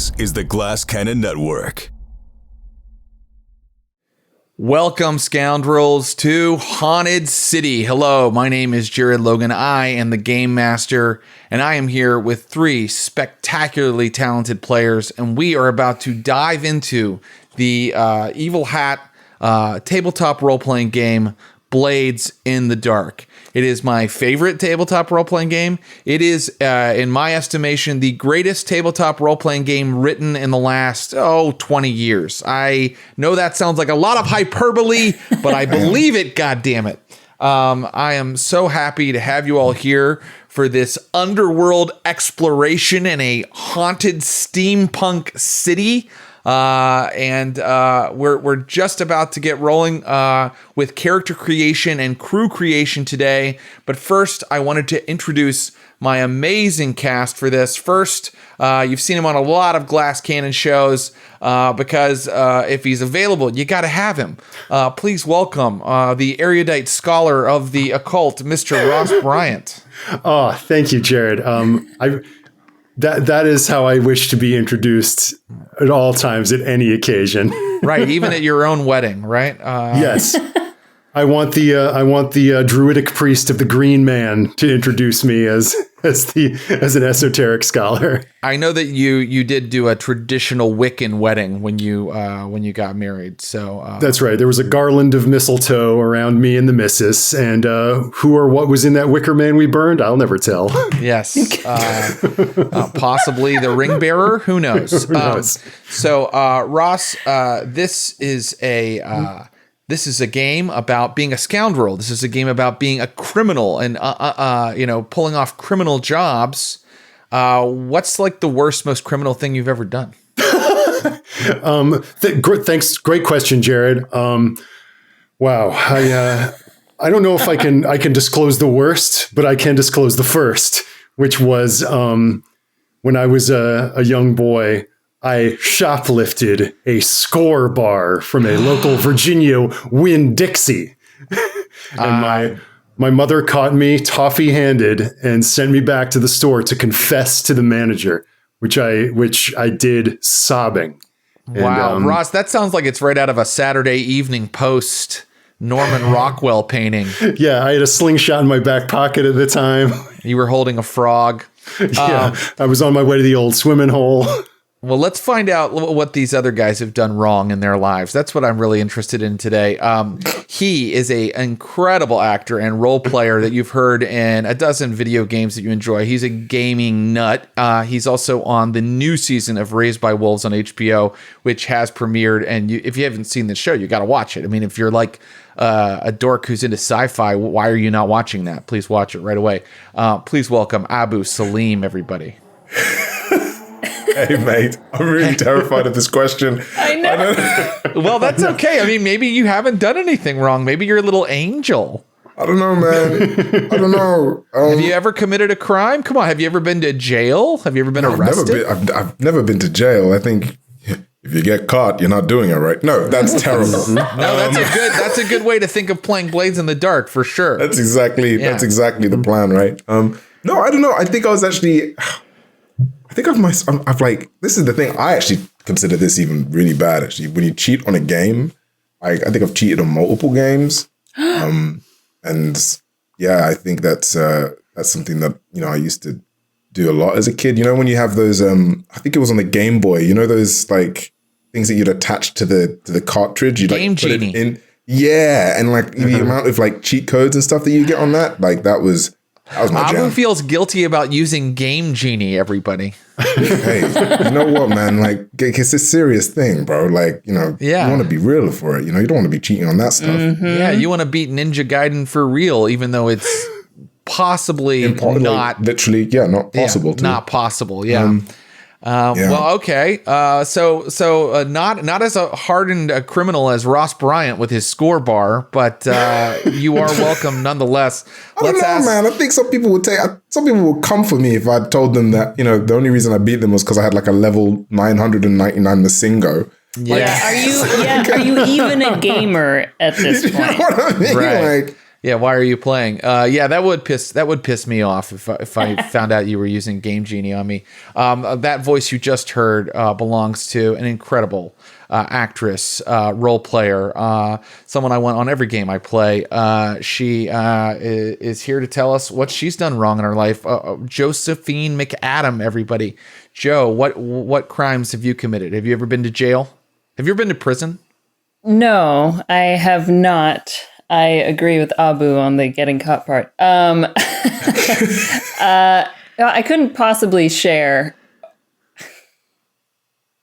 This is the Glass Cannon Network. Welcome, scoundrels, to Haunted City. Hello, my name is Jared Logan. I am the Game Master, and I am here with three spectacularly talented players, and we are about to dive into the Evil Hat tabletop role-playing game, Blades in the Dark. It is my favorite tabletop role-playing game. It is, in my estimation, the greatest tabletop role-playing game written in the last, 20 years. I know that sounds like a lot of hyperbole, but I believe it, goddammit. I am so happy to have you all here for this underworld exploration in a haunted steampunk city. We're just about to get rolling with character creation and crew creation today. But first, I wanted to introduce my amazing cast for this. First, you've seen him on a lot of Glass Cannon shows because if he's available, you got to have him. Please welcome the erudite scholar of the occult, Mr. Ross Bryant. Oh, thank you, Jared. That is how I wish to be introduced at all times, at any occasion. Right, even at your own wedding, right? Yes, I want the druidic priest of the Green Man to introduce me as an esoteric scholar. I know that you did do a traditional Wiccan wedding when you got married. So that's right. There was a garland of mistletoe around me and the missus, and who or what was in that wicker man we burned, I'll never tell. Yes, possibly the ring bearer. Who knows? Who knows? Ross, this is a game about being a scoundrel. This is a game about being a criminal and pulling off criminal jobs. What's like the worst, most criminal thing you've ever done? Thanks. Great question, Jared. Wow. I don't know if I can disclose the worst, but I can disclose the first, which was when I was a young boy. I shoplifted a score bar from a local Virginia Winn-Dixie. And my mother caught me toffee-handed and sent me back to the store to confess to the manager, which I did sobbing. Wow, and, Ross, that sounds like it's right out of a Saturday Evening Post Norman Rockwell painting. Yeah, I had a slingshot in my back pocket at the time. You were holding a frog. Yeah, I was on my way to the old swimming hole. Well, let's find out what these other guys have done wrong in their lives. That's what I'm really interested in today. He is an incredible actor and role player that you've heard in a dozen video games that you enjoy. He's a gaming nut. He's also on the new season of Raised by Wolves on HBO, which has premiered. And if you haven't seen the show, you got to watch it. I mean, if you're like a dork who's into sci-fi, why are you not watching that? Please watch it right away. Please welcome Abu Salim, everybody. Hey, mate, I'm really terrified of this question. I know. Well, that's okay. I mean, maybe you haven't done anything wrong. Maybe you're a little angel. I don't know, man. I don't know. Have you ever committed a crime? Come on. Have you ever been to jail? Have you ever been arrested? I've never been to jail. I think if you get caught, you're not doing it right. No, that's terrible. No, that's a good way to think of playing Blades in the Dark, for sure. That's exactly the plan, right? No, I don't know. I think I was actually... I've like, this is the thing. I actually consider this even really bad, actually. When you cheat on a game, I think I've cheated on multiple games. And yeah, I think that's something that, I used to do a lot as a kid. When you have those, I think it was on the Game Boy, those like things that you'd attach to the cartridge. You'd Game like put Genie. it in. Yeah. And like the amount of like cheat codes and stuff that you get on that, like that was my jam. Abu feels guilty about using Game Genie, everybody. Hey, you know what, man? Like, it's a serious thing, bro. Like, you want to be real for it. You don't want to be cheating on that stuff. Mm-hmm. Yeah, you want to beat Ninja Gaiden for real, even though it's possibly not... Literally, not possible. Not possible, yeah. Well, okay. So not as a hardened criminal as Ross Bryant with his score bar, but you are welcome nonetheless. I don't know, man. I think some people will come for me if I told them that, the only reason I beat them was because I had like a level 999 Masingo. Yeah. Are you even a gamer at this point? You know what I mean? Right. Like, Yeah, why are you playing? Yeah, that would piss me off if I found out you were using Game Genie on me. That voice you just heard belongs to an incredible actress, role player, someone I want on every game I play. She is here to tell us what she's done wrong in her life. Josephine McAdam, everybody. Joe, what crimes have you committed? Have you ever been to jail? Have you ever been to prison? No, I have not. I agree with Abu on the getting caught part. I couldn't possibly share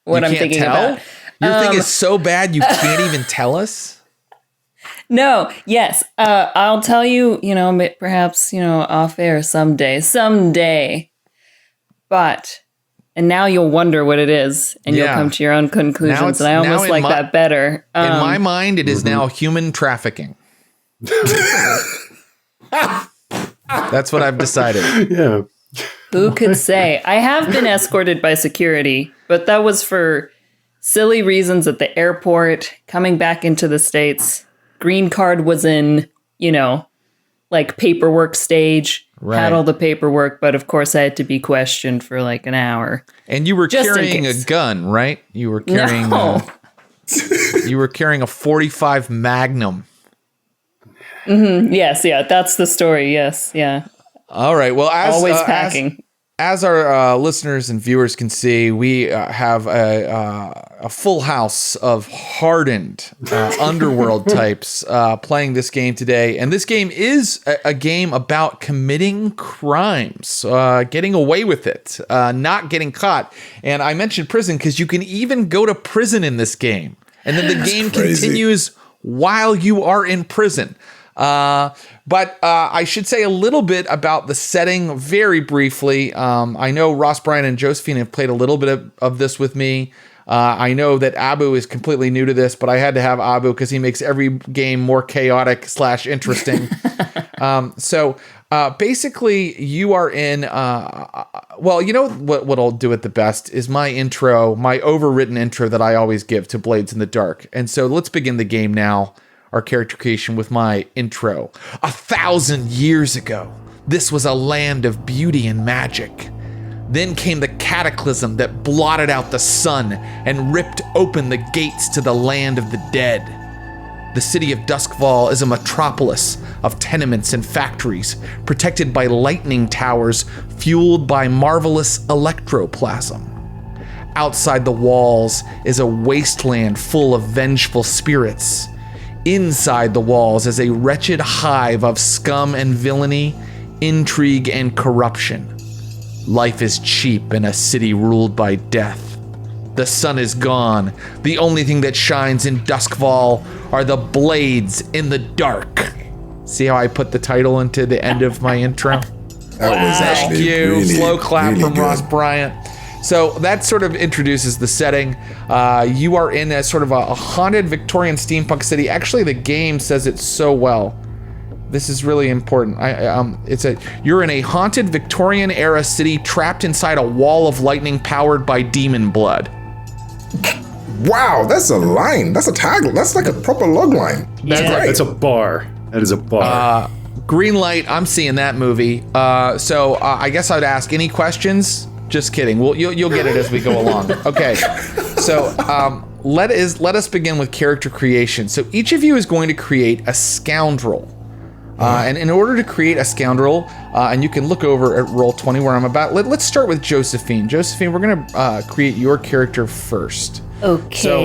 what I'm thinking about. Your thing is so bad you can't even tell us? No, yes. I'll tell you, perhaps, off air someday. And now you'll wonder what it is, and you'll come to your own conclusions. And I almost like that better. In my mind, it is now human trafficking. That's what I've decided. Yeah. Who could say? I have been escorted by security, but that was for silly reasons at the airport, coming back into the States. Green card was in, paperwork stage. Right. Had all the paperwork, but of course I had to be questioned for like an hour. And you were carrying a gun, right? You were carrying you were carrying a .45 Magnum. Mm-hmm. Yes, yeah, that's the story. Yes, yeah. All right. Well, always packing. As our listeners and viewers can see, we have a full house of hardened underworld types playing this game today. And this game is a game about committing crimes, getting away with it, not getting caught. And I mentioned prison because you can even go to prison in this game. And then the game continues while you are in prison. But I should say a little bit about the setting very briefly. I know Ross, Bryant, and Josephine have played a little bit of this with me. I know that Abu is completely new to this, but I had to have Abu because he makes every game more chaotic / interesting. So basically, you are in. Well, you know what I'll do it the best is my intro, my overwritten intro that I always give to Blades in the Dark. And so let's begin the game now. Our character creation with my intro. 1,000 years ago, this was a land of beauty and magic. Then came the cataclysm that blotted out the sun and ripped open the gates to the land of the dead. The city of Doskvol is a metropolis of tenements and factories, protected by lightning towers fueled by marvelous electroplasm. Outside the walls is a wasteland full of vengeful spirits. Inside the walls is a wretched hive of scum and villainy, intrigue and corruption. Life is cheap in a city ruled by death. The sun is gone. The only thing that shines in Duskvol are the blades in the dark. See how I put the title into the end of my intro? That was actually Thank you. really, Slow clap really from good. Ross Bryant. So that sort of introduces the setting. You are in a sort of a haunted Victorian steampunk city. Actually, the game says it so well. This is really important. You're in a haunted Victorian era city trapped inside a wall of lightning powered by demon blood. Wow, that's a line. That's a tag. That's like a proper log line. That's great. That's a bar. That is a bar. Green light. I'm seeing that movie. So I guess I'd ask any questions. Just kidding. Well, you'll get it as we go along. Okay. So let us begin with character creation. So each of you is going to create a scoundrel. And in order to create a scoundrel, and you can look over at Roll20 where I'm about. Let's start with Josephine. Josephine, we're going to create your character first. Okay. So,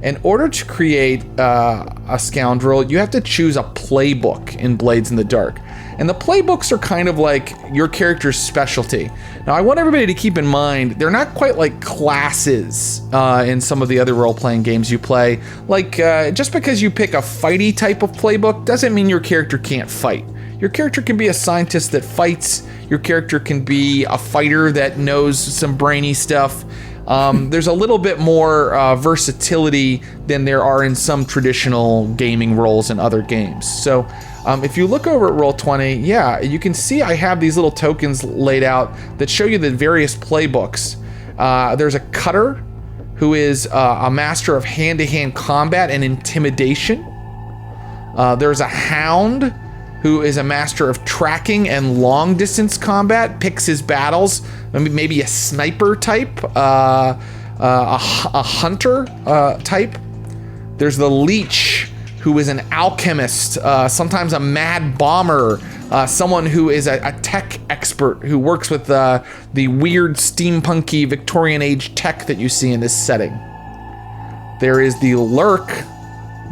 in order to create a scoundrel, you have to choose a playbook in Blades in the Dark. And the playbooks are kind of like your character's specialty. Now, I want everybody to keep in mind, they're not quite like classes in some of the other role-playing games you play. Like, just because you pick a fighty type of playbook doesn't mean your character can't fight. Your character can be a scientist that fights. Your character can be a fighter that knows some brainy stuff. There's a little bit more versatility than there are in some traditional gaming roles in other games. So if you look over at Roll20, yeah, you can see I have these little tokens laid out that show you the various playbooks. There's a cutter who is a master of hand-to-hand combat and intimidation. There's a hound who is a master of tracking and long distance combat, picks his battles, maybe a sniper type, a hunter type. There's the leech, who is an alchemist, sometimes a mad bomber, someone who is a tech expert who works with the weird steampunky Victorian age tech that you see in this setting. There is the lurk.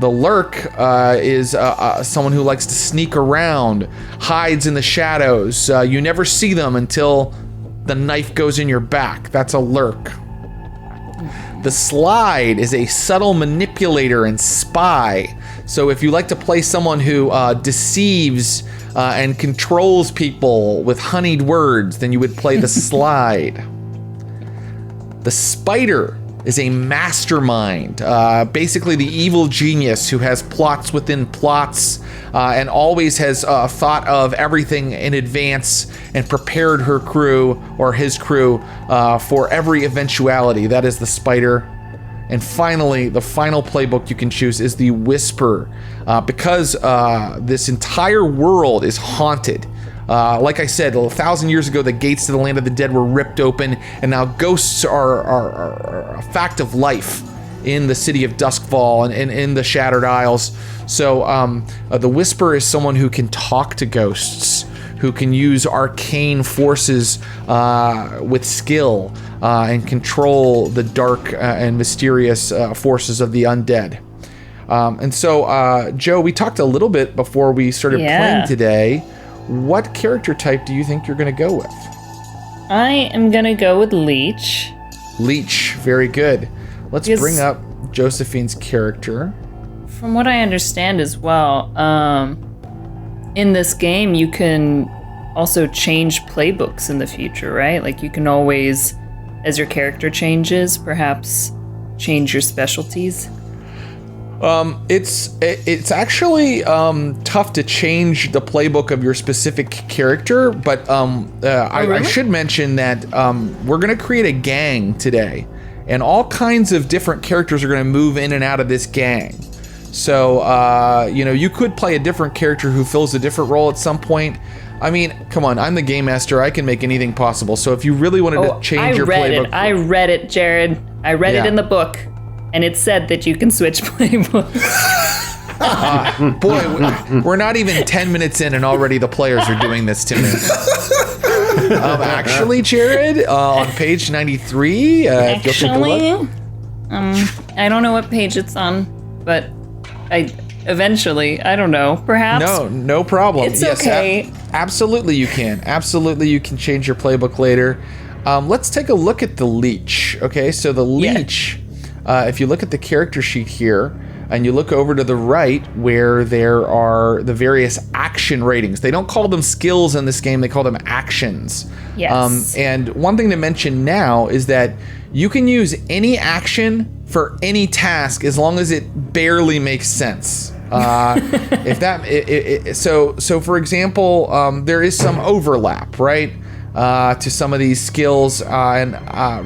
The lurk is someone who likes to sneak around, hides in the shadows. You never see them until the knife goes in your back. That's a lurk. The slide is a subtle manipulator and spy. So if you like to play someone who deceives and controls people with honeyed words, then you would play the slide. The spider is a mastermind, basically the evil genius who has plots within plots and always has thought of everything in advance and prepared her crew or his crew for every eventuality. That is the spider. And finally, the final playbook you can choose is the Whisper, because this entire world is haunted. Like I said, 1,000 years ago, the gates to the land of the dead were ripped open, and now ghosts are a fact of life in the city of Duskvol and in the Shattered Isles. So the Whisper is someone who can talk to ghosts, who can use arcane forces with skill and control the dark and mysterious forces of the undead. And so, Joe, we talked a little bit before we started playing today. What character type do you think you're going to go with? I am going to go with Leech. Leech, very good. Let's bring up Josephine's character. From what I understand as well, in this game, you can also change playbooks in the future, right? Like you can always, as your character changes, perhaps change your specialties. It's actually tough to change the playbook of your specific character, but I should mention that we're going to create a gang today, and all kinds of different characters are going to move in and out of this gang. So, you could play a different character who fills a different role at some point. I mean, come on, I'm the game master. I can make anything possible. So if you really wanted to change your playbook... I read it, Jared. I read it in the book. And it said that you can switch playbooks. Boy, we're not even 10 minutes in and already the players are doing this to me. Actually, Jared, on page 93, if you'll take a look. I don't know what page it's on, but I don't know, perhaps. No problem. It's okay. Absolutely you can. Absolutely you can change your playbook later. Let's take a look at the Leech. Okay, so the Leech... if you look at the character sheet here, and you look over to the right where there are the various action ratings. They don't call them skills in this game, they call them actions. Yes. And one thing to mention now is that you can use any action for any task as long as it barely makes sense. So for example, there is some overlap, right? To some of these skills, and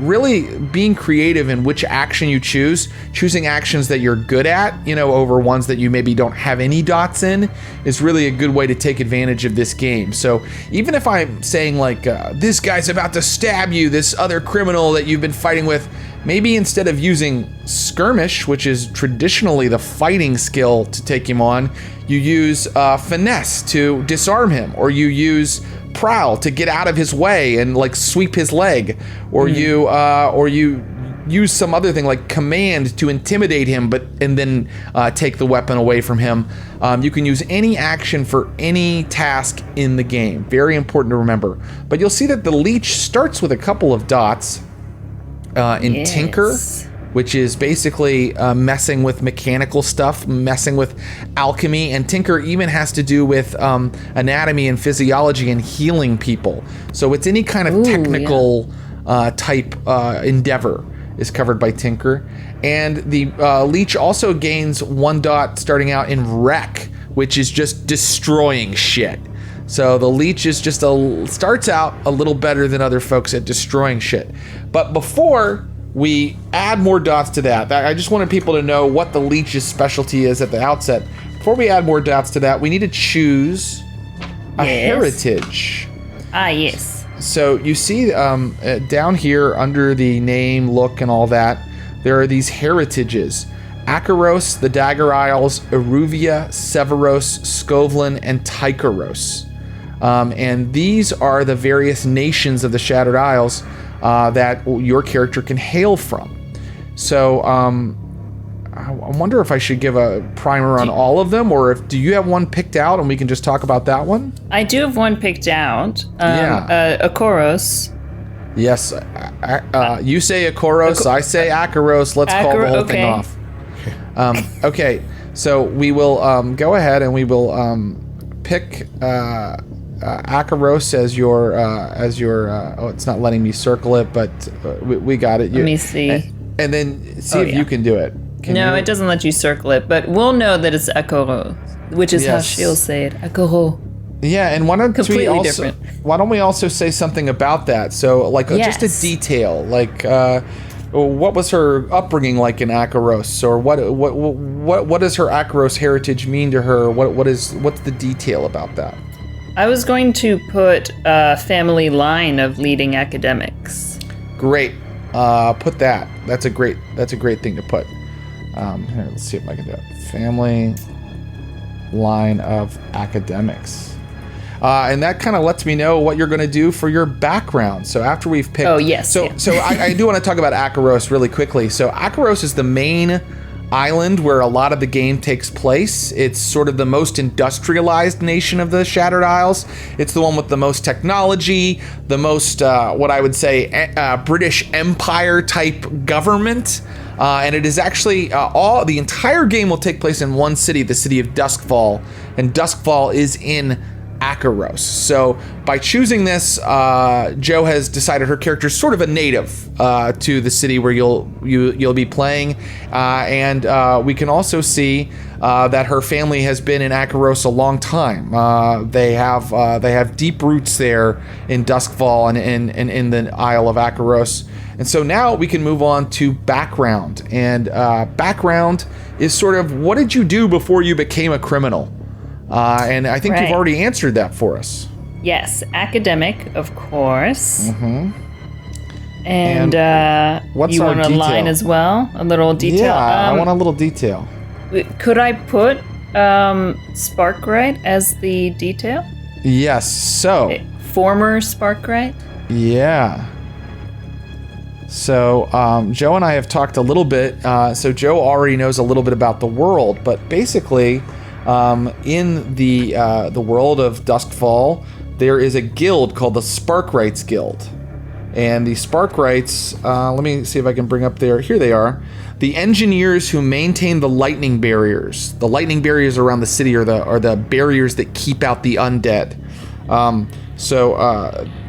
really being creative in which action you choose, choosing actions that you're good at, over ones that you maybe don't have any dots in, is really a good way to take advantage of this game. So even if I'm saying like, this guy's about to stab you, this other criminal that you've been fighting with, maybe instead of using skirmish, which is traditionally the fighting skill to take him on, you use finesse to disarm him, or you use prowl to get out of his way and like sweep his leg, or you use some other thing like command to intimidate him, and then take the weapon away from him. You can use any action for any task in the game. Very important to remember. But you'll see that the Leech starts with a couple of dots in Tinker, which is basically messing with mechanical stuff, messing with alchemy, and Tinker even has to do with anatomy and physiology and healing people. So it's any kind of technical type endeavor is covered by Tinker. And the Leech also gains 1 dot starting out in Wreck, which is just destroying shit. So the Leech is just starts out a little better than other folks at destroying shit. But before we add more dots to that, I just wanted people to know what the Leech's specialty is at the outset. Before we add more dots to that, we need to choose a heritage. Ah, yes. So you see down here under the name, look, and all that, there are these heritages. Akaros, the Dagger Isles, Eruvia, Severos, Scovlin, and Tykeros. And these are the various nations of the Shattered Isles that your character can hail from. So I wonder if I should give a primer on all of them, or do you have one picked out and we can just talk about that one? I do have one picked out. Akoros. Yes. You say Akoros, I say Akaros. Let's call the whole thing off. Okay, so we will go ahead and we will pick Akaros as your oh, it's not letting me circle it, but we got it. Let me see. And then see if you can do it. No, it doesn't let you circle it, but we'll know that it's Akoro, which is how she'll say it. Akoro. Yeah, and why don't different. Why don't we also say something about that? So, like, just a detail, like, what was her upbringing like in Akaros, or what does her Akaros heritage mean to her? What's the detail about that? I was going to put a family line of leading academics. Great, put that. That's a great thing to put. Here, let's see if I can do it. Family line of academics. And that kind of lets me know what you're going to do for your background. So after we've picked... Oh, yes. So I do want to talk about Akaros really quickly. So Akaros is the main island where a lot of the game takes place. It's sort of the most industrialized nation of the Shattered Isles. It's the one with the most technology, the most, what I would say, British Empire type government. And it is actually the entire game will take place in one city, the city of Duskvol, and Duskvol is in Akaros. So by choosing this, Joe has decided her character is sort of a native to the city where you'll be playing, and we can also see that her family has been in Akaros a long time. They have deep roots there in Duskvol and in the Isle of Akaros. And so now we can move on to background. And background is sort of, what did you do before you became a criminal? And I think you've already answered that for us. Yes, academic, of course. Mm-hmm. And what's you our want a detail? Line as well? A little detail? Yeah, I want a little detail. Could I put Sparkrite as the detail? Yes, so... Former Sparkrite? Yeah. So Joe and I have talked a little bit. So Joe already knows a little bit about the world, but basically in the world of Duskvol, there is a guild called the Sparkrites Guild. And the Sparkrites, let me see if I can bring up there. Here they are. The engineers who maintain the lightning barriers. The lightning barriers around the city are the barriers that keep out the undead.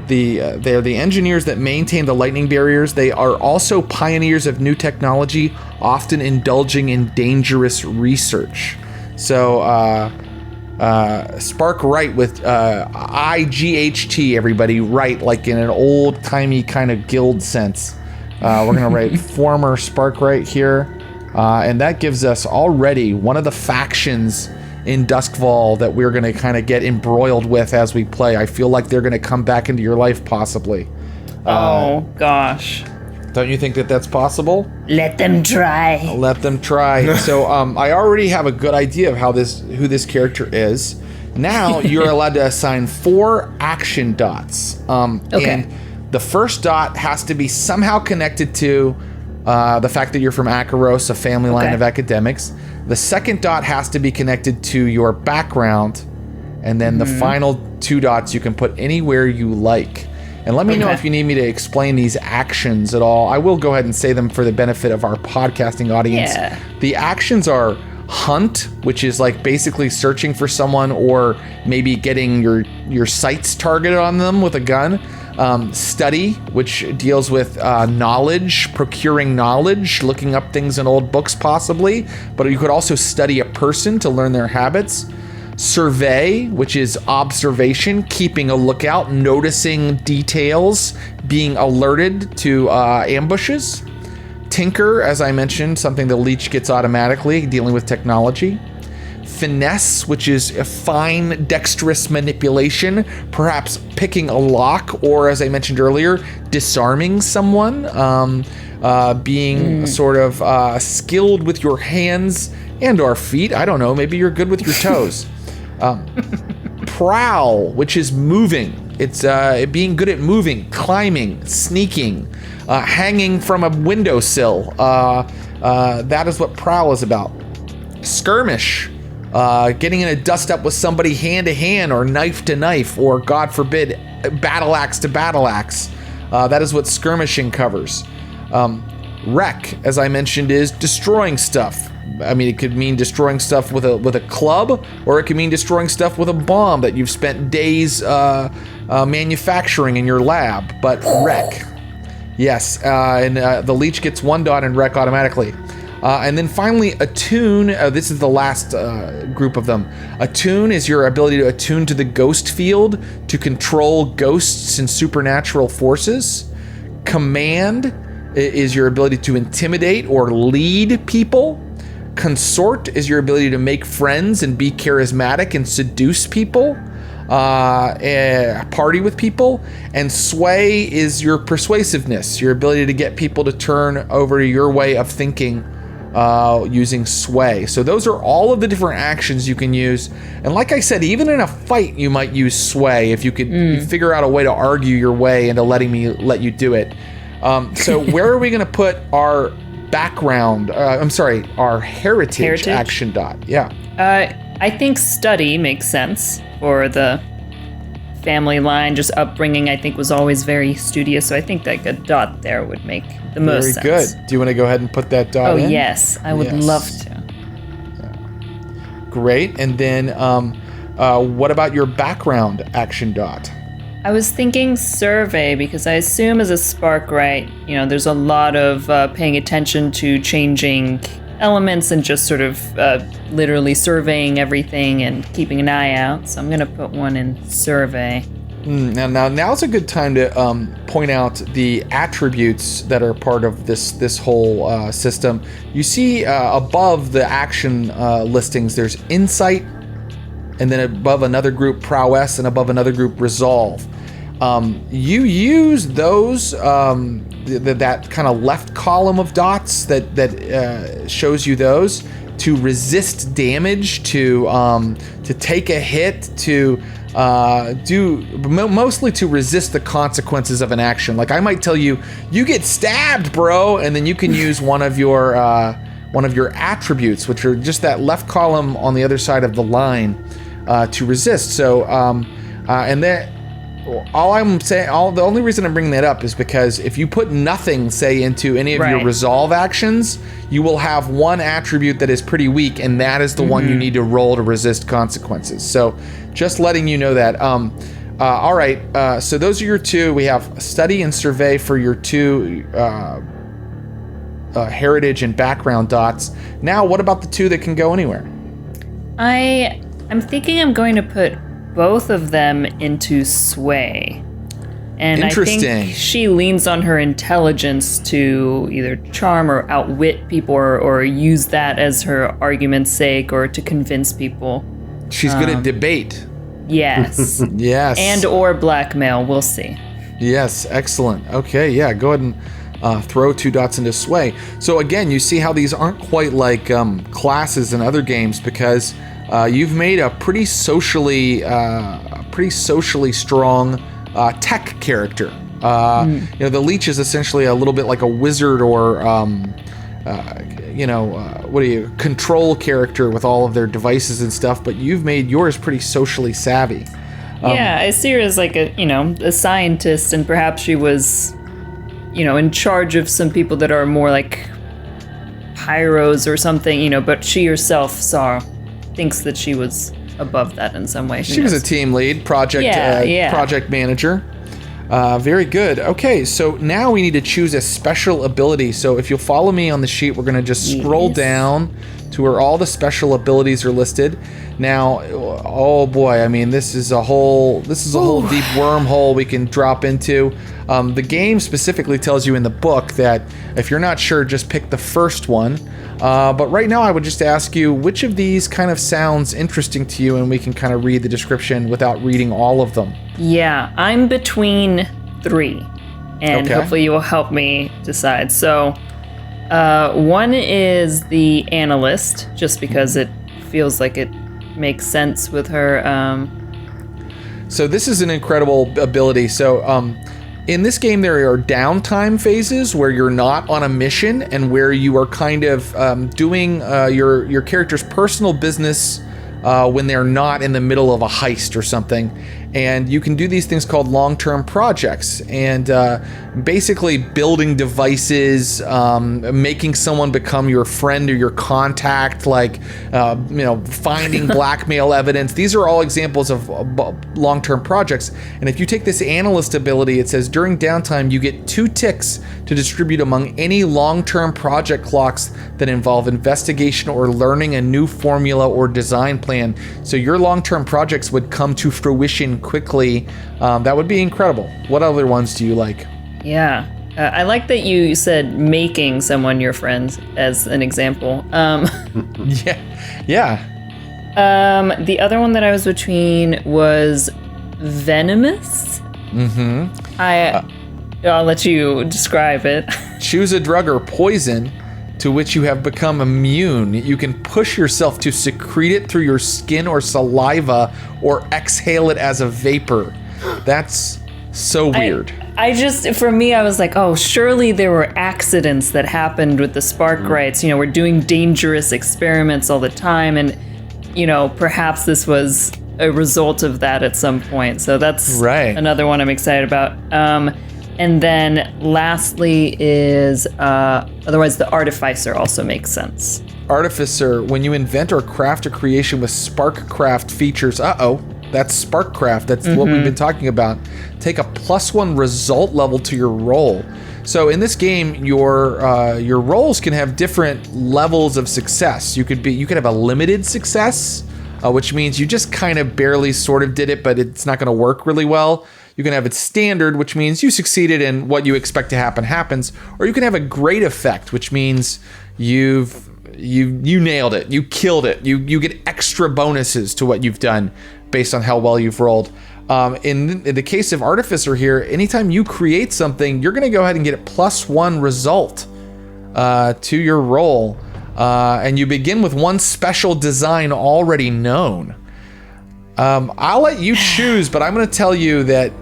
They are the engineers that maintain the lightning barriers. They are also pioneers of new technology, often indulging in dangerous research. So, Spark Right with IGHT, everybody, right, like in an old-timey kind of guild sense. We're going to write former Spark Right here. And that gives us already one of the factions in Duskvol that we're going to kind of get embroiled with as we play. I feel like they're going to come back into your life, possibly. Oh, gosh. Don't you think that that's possible? Let them try. Let them try. So I already have a good idea of who this character is. Now you're allowed to assign 4 action dots. Okay. And the first dot has to be somehow connected to the fact that you're from Akaros, a family line of academics. The second dot has to be connected to your background. And then the final 2 dots you can put anywhere you like. And let me know if you need me to explain these actions at all. I will go ahead and say them for the benefit of our podcasting audience. Yeah. The actions are hunt, which is like basically searching for someone or maybe getting your sights targeted on them with a gun. Study, which deals with knowledge, procuring knowledge, looking up things in old books possibly. But you could also study a person to learn their habits. Survey, which is observation, keeping a lookout, noticing details, being alerted to ambushes. Tinker, as I mentioned, something the leech gets automatically, dealing with technology. finesse, which is a fine, dexterous manipulation, perhaps picking a lock, or as I mentioned earlier, disarming someone, being sort of skilled with your hands and or feet. I don't know, maybe you're good with your toes. Prowl, which is moving. It's being good at moving, climbing, sneaking, hanging from a windowsill. That is what prowl is about. Skirmish, getting in a dust up with somebody hand to hand or knife to knife, or God forbid, battle axe to battle axe. That is what skirmishing covers. Wreck, as I mentioned, is destroying stuff. I mean, it could mean destroying stuff with a club, or it could mean destroying stuff with a bomb that you've spent days manufacturing in your lab. But wreck, yes, and the leech gets 1 dot and wreck automatically. And then finally, attune. This is the last group of them. Attune is your ability to attune to the ghost field to control ghosts and supernatural forces. Command is your ability to intimidate or lead people. Consort is your ability to make friends and be charismatic and seduce people, party with people. And sway is your persuasiveness, your ability to get people to turn over to your way of thinking using sway. So those are all of the different actions you can use. And like I said, even in a fight, you might use sway if you could figure out a way to argue your way into letting me let you do it. So where are we going to put our background, our heritage action dot? Yeah. I think study makes sense for the family line. Just upbringing, I think, was always very studious. So I think like a dot there would make the most sense. Very good. Do you want to go ahead and put that dot in? Oh, yes. I would love to. Great. And then what about your background action dot? I was thinking survey, because I assume as a spark, right, there's a lot of paying attention to changing elements and just sort of literally surveying everything and keeping an eye out. So I'm going to put one in survey. Now's a good time to point out the attributes that are part of this whole system. You see above the action listings, there's insight, and then above another group, prowess, and above another group, resolve. You use those, that kind of left column of dots that shows you those to resist damage, to take a hit, to mostly to resist the consequences of an action. Like I might tell you, you get stabbed, bro, and then you can use one of your attributes, which are just that left column on the other side of the line, to resist. So, and then the only reason I'm bringing that up is because if you put nothing, say, into any of your resolve actions, you will have one attribute that is pretty weak, and that is the one you need to roll to resist consequences. So, just letting you know that. All right. So those are your two. We have study and survey for your two heritage and background dots. Now, what about the two that can go anywhere? I'm thinking I'm going to put both of them into sway. And I think she leans on her intelligence to either charm or outwit people, or use that as her argument's sake, or to convince people. She's good at debate. Yes. Yes. And or blackmail. We'll see. Yes. Excellent. Okay. Yeah. Go ahead and throw 2 dots into sway. So again, you see how these aren't quite like classes in other games, because you've made a pretty socially strong tech character. The leech is essentially a little bit like a wizard, or control character with all of their devices and stuff. But you've made yours pretty socially savvy. Yeah, I see her as like a scientist, and perhaps she was, in charge of some people that are more like pyros or something. But she herself thinks that she was above that in some way. She was a team lead, project manager. Very good. Okay, so now we need to choose a special ability. So if you'll follow me on the sheet, we're going to just scroll down to where all the special abilities are listed. Now, oh boy, I mean, this is a whole deep wormhole we can drop into. The game specifically tells you in the book that if you're not sure, just pick the first one. But right now I would just ask you, which of these kind of sounds interesting to you, and we can kind of read the description without reading all of them. Yeah, I'm between 3, and hopefully you will help me decide. So, one is the analyst, just because it feels like it makes sense with her. So this is an incredible ability. So, in this game, there are downtime phases where you're not on a mission and where you are kind of doing your character's personal business when they're not in the middle of a heist or something. And you can do these things called long-term projects, and basically building devices, making someone become your friend or your contact, like finding blackmail evidence. These are all examples of long-term projects. And if you take this analyst ability, it says during downtime you get 2 ticks to distribute among any long-term project clocks that involve investigation or learning a new formula or design plan. So your long-term projects would come to fruition quickly. That would be incredible. What other ones do you like? Yeah. I like that you said making someone your friend as an example. Yeah. The other one that I was between was venomous. I'll let you describe it. Choose a drug or poison to which you have become immune. You can push yourself to secrete it through your skin or saliva or exhale it as a vapor. That's so weird. For me, I was like, oh, surely there were accidents that happened with the Sparkrites. We're doing dangerous experiments all the time, and, perhaps this was a result of that at some point. So that's another one I'm excited about. And then lastly is, otherwise the artificer also makes sense. Artificer, when you invent or craft a creation with Sparkcraft features, that's Sparkcraft, that's what we've been talking about. Take a +1 result level to your roll. So in this game, your rolls can have different levels of success. You could have a limited success, which means you just kind of barely sort of did it, but it's not going to work really well. You can have it standard, which means you succeeded and what you expect to happen happens. Or you can have a great effect, which means you nailed it, you killed it. You get extra bonuses to what you've done based on how well you've rolled. In the case of Artificer here, anytime you create something, you're going to go ahead and get a +1 result to your roll. And you begin with one special design already known. I'll let you choose, but I'm going to tell you that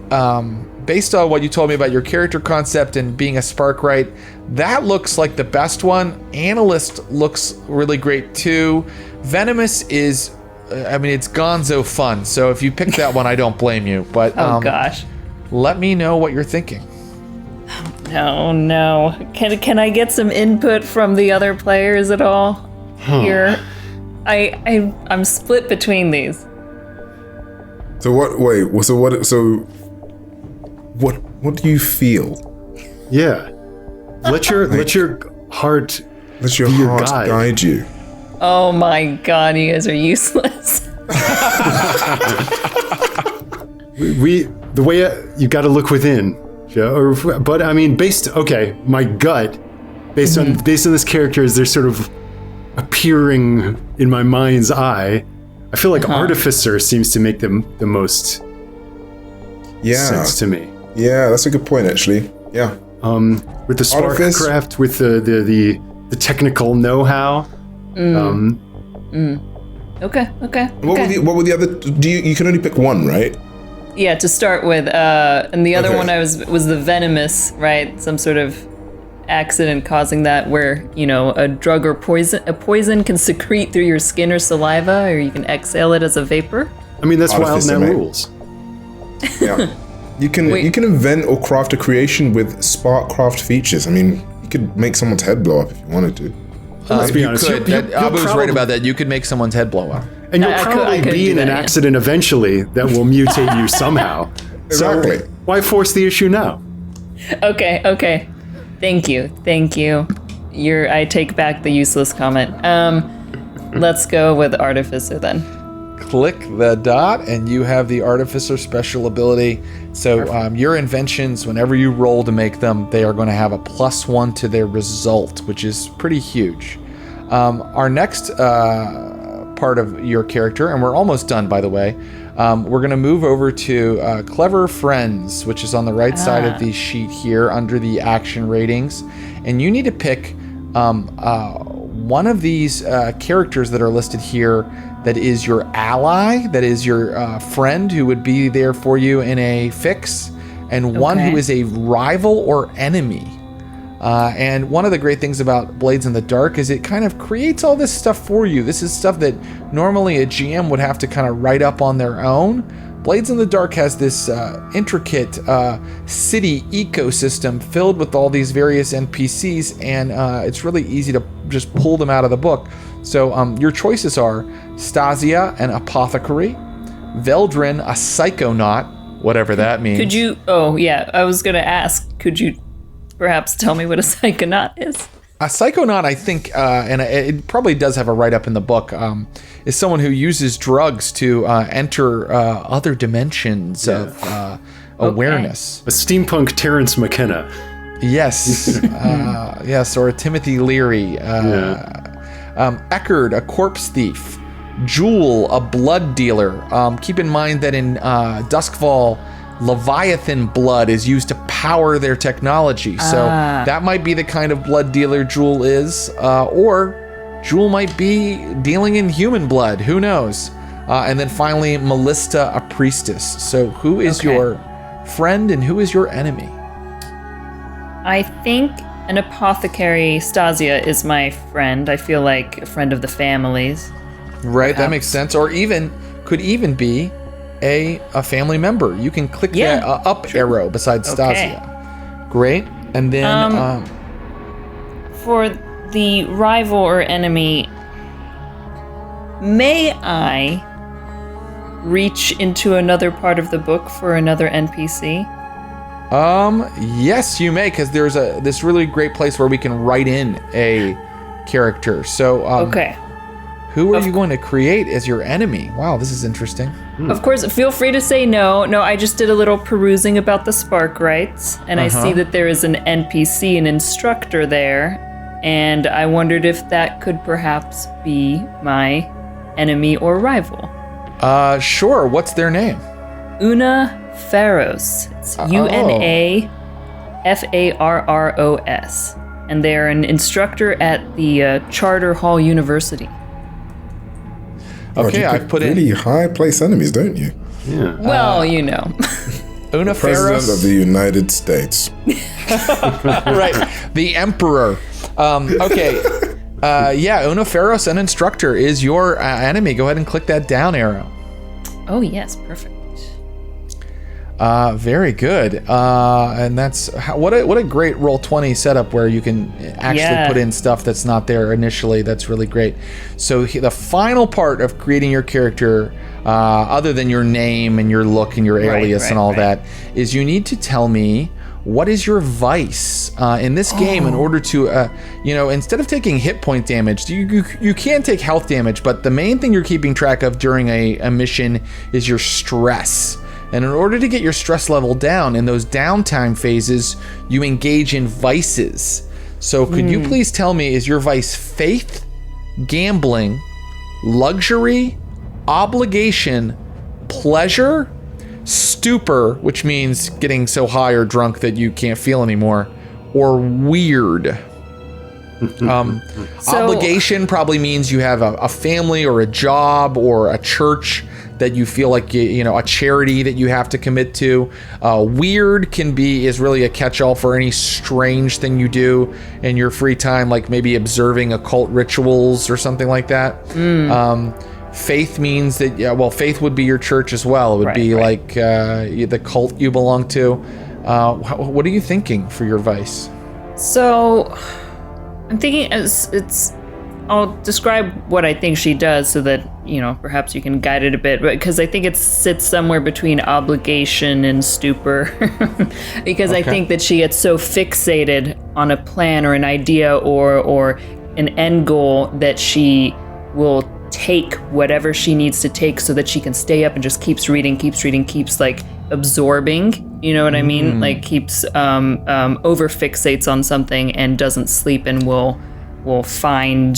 based on what you told me about your character concept and being a Sparkrite, that looks like the best one. Analyst looks really great too. Venomous is, it's gonzo fun. So if you pick that one, I don't blame you. But oh gosh, let me know what you're thinking. No. Can I get some input from the other players at all here? I'm split between these. So what do you feel? Yeah. Let your heart guide you. Oh my god, you guys are useless. The way you got to look within. But my gut, based on this character, as they're sort of appearing in my mind's eye, I feel like Artificer seems to make them the most sense to me. Yeah, that's a good point, actually. Yeah. With the Sparkcraft, with the technical know-how. Okay. What were the other? You can only pick one, right? Yeah, to start with, and the other one was the venomous, right? Some sort of accident causing that, where a drug or a poison can secrete through your skin or saliva, or you can exhale it as a vapor. That's Wildland rules. Yeah, you can invent or craft a creation with Sparkcraft features. You could make someone's head blow up if you wanted to. Let's be honest. Abu's right about that. You could make someone's head blow up. And you'll probably be in an accident eventually that will mutate you somehow. Exactly. So why force the issue now? Okay. Thank you. I take back the useless comment. Let's go with Artificer then. Click the dot, and you have the Artificer special ability. So your inventions, whenever you roll to make them, they are going to have a +1 to their result, which is pretty huge. Our next part of your character, and we're almost done, by the way, we're going to move over to Clever Friends, which is on the right side of the sheet here under the action ratings. And you need to pick one of these characters that are listed here that is your ally, that is your friend who would be there for you in a fix, and one who is a rival or enemy. And one of the great things about Blades in the Dark is it kind of creates all this stuff for you. This is stuff that normally a GM would have to kind of write up on their own. Blades in the Dark has this intricate city ecosystem filled with all these various NPCs, and it's really easy to just pull them out of the book. So your choices are Stasia, an apothecary, Veldrin, a psychonaut, whatever that means. Could you, I was going to ask, could you perhaps tell me what a psychonaut is? A psychonaut, I think, and it probably does have a write-up in the book, is someone who uses drugs to enter other dimensions of awareness. A steampunk Terrence McKenna. Yes, yes, or a Timothy Leary. Eckerd, a corpse thief. Jewel, a blood dealer. Keep in mind that in Doskvol, Leviathan blood is used to power their technology. So that might be the kind of blood dealer Jewel is. Or Jewel might be dealing in human blood. Who knows? And then finally, Melista, a priestess. So who is your friend and who is your enemy? I think an apothecary, Stasia, is my friend. I feel like a friend of the family's. Right, that makes sense. Or could even be a family member. You can click that up arrow beside Stasia. Great. And then for the rival or enemy, may I reach into another part of the book for another NPC? Yes, you may, because there's this really great place where we can write in a character. So who are you going to create as your enemy? Wow, this is interesting. Of course, feel free to say no. No, I just did a little perusing about the spark rights, and I see that there is an NPC, an instructor there, and I wondered if that could perhaps be my enemy or rival. Sure. What's their name? Una Faros. It's UNAFARROS. And they're an instructor at the Charter Hall University. Okay, I put really high place enemies, don't you? Yeah. Well, you know. Una President Faros. of the United States. Right. The Emperor. Okay. Una Faros, an instructor, is your enemy. Go ahead and click that down arrow. Oh, yes. Perfect. Very good. And that's what a great Roll20 setup where you can actually put in stuff that's not there initially. That's really great. So the final part of creating your character, other than your name and your look and your alias and all that, is you need to tell me what is your vice in this game in order to, instead of taking hit point damage, you can take health damage, but the main thing you're keeping track of during a mission is your stress. And in order to get your stress level down in those downtime phases, you engage in vices. So could you please tell me, is your vice faith, gambling, luxury, obligation, pleasure, stupor, which means getting so high or drunk that you can't feel anymore, or weird? Obligation probably means you have a family or a job or a church that you feel like, a charity that you have to commit to. Weird is really a catch-all for any strange thing you do in your free time, like maybe observing occult rituals or something like that. Faith means that, faith would be your church as well. It would be like the cult you belong to. What are you thinking for your vice? So I'm thinking I'll describe what I think she does so that, perhaps you can guide it a bit, because I think it sits somewhere between obligation and stupor. Because I think that she gets so fixated on a plan or an idea or an end goal that she will take whatever she needs to take so that she can stay up and just keeps reading, keeps like absorbing, you know what I mean? Like keeps over fixates on something and doesn't sleep, and will find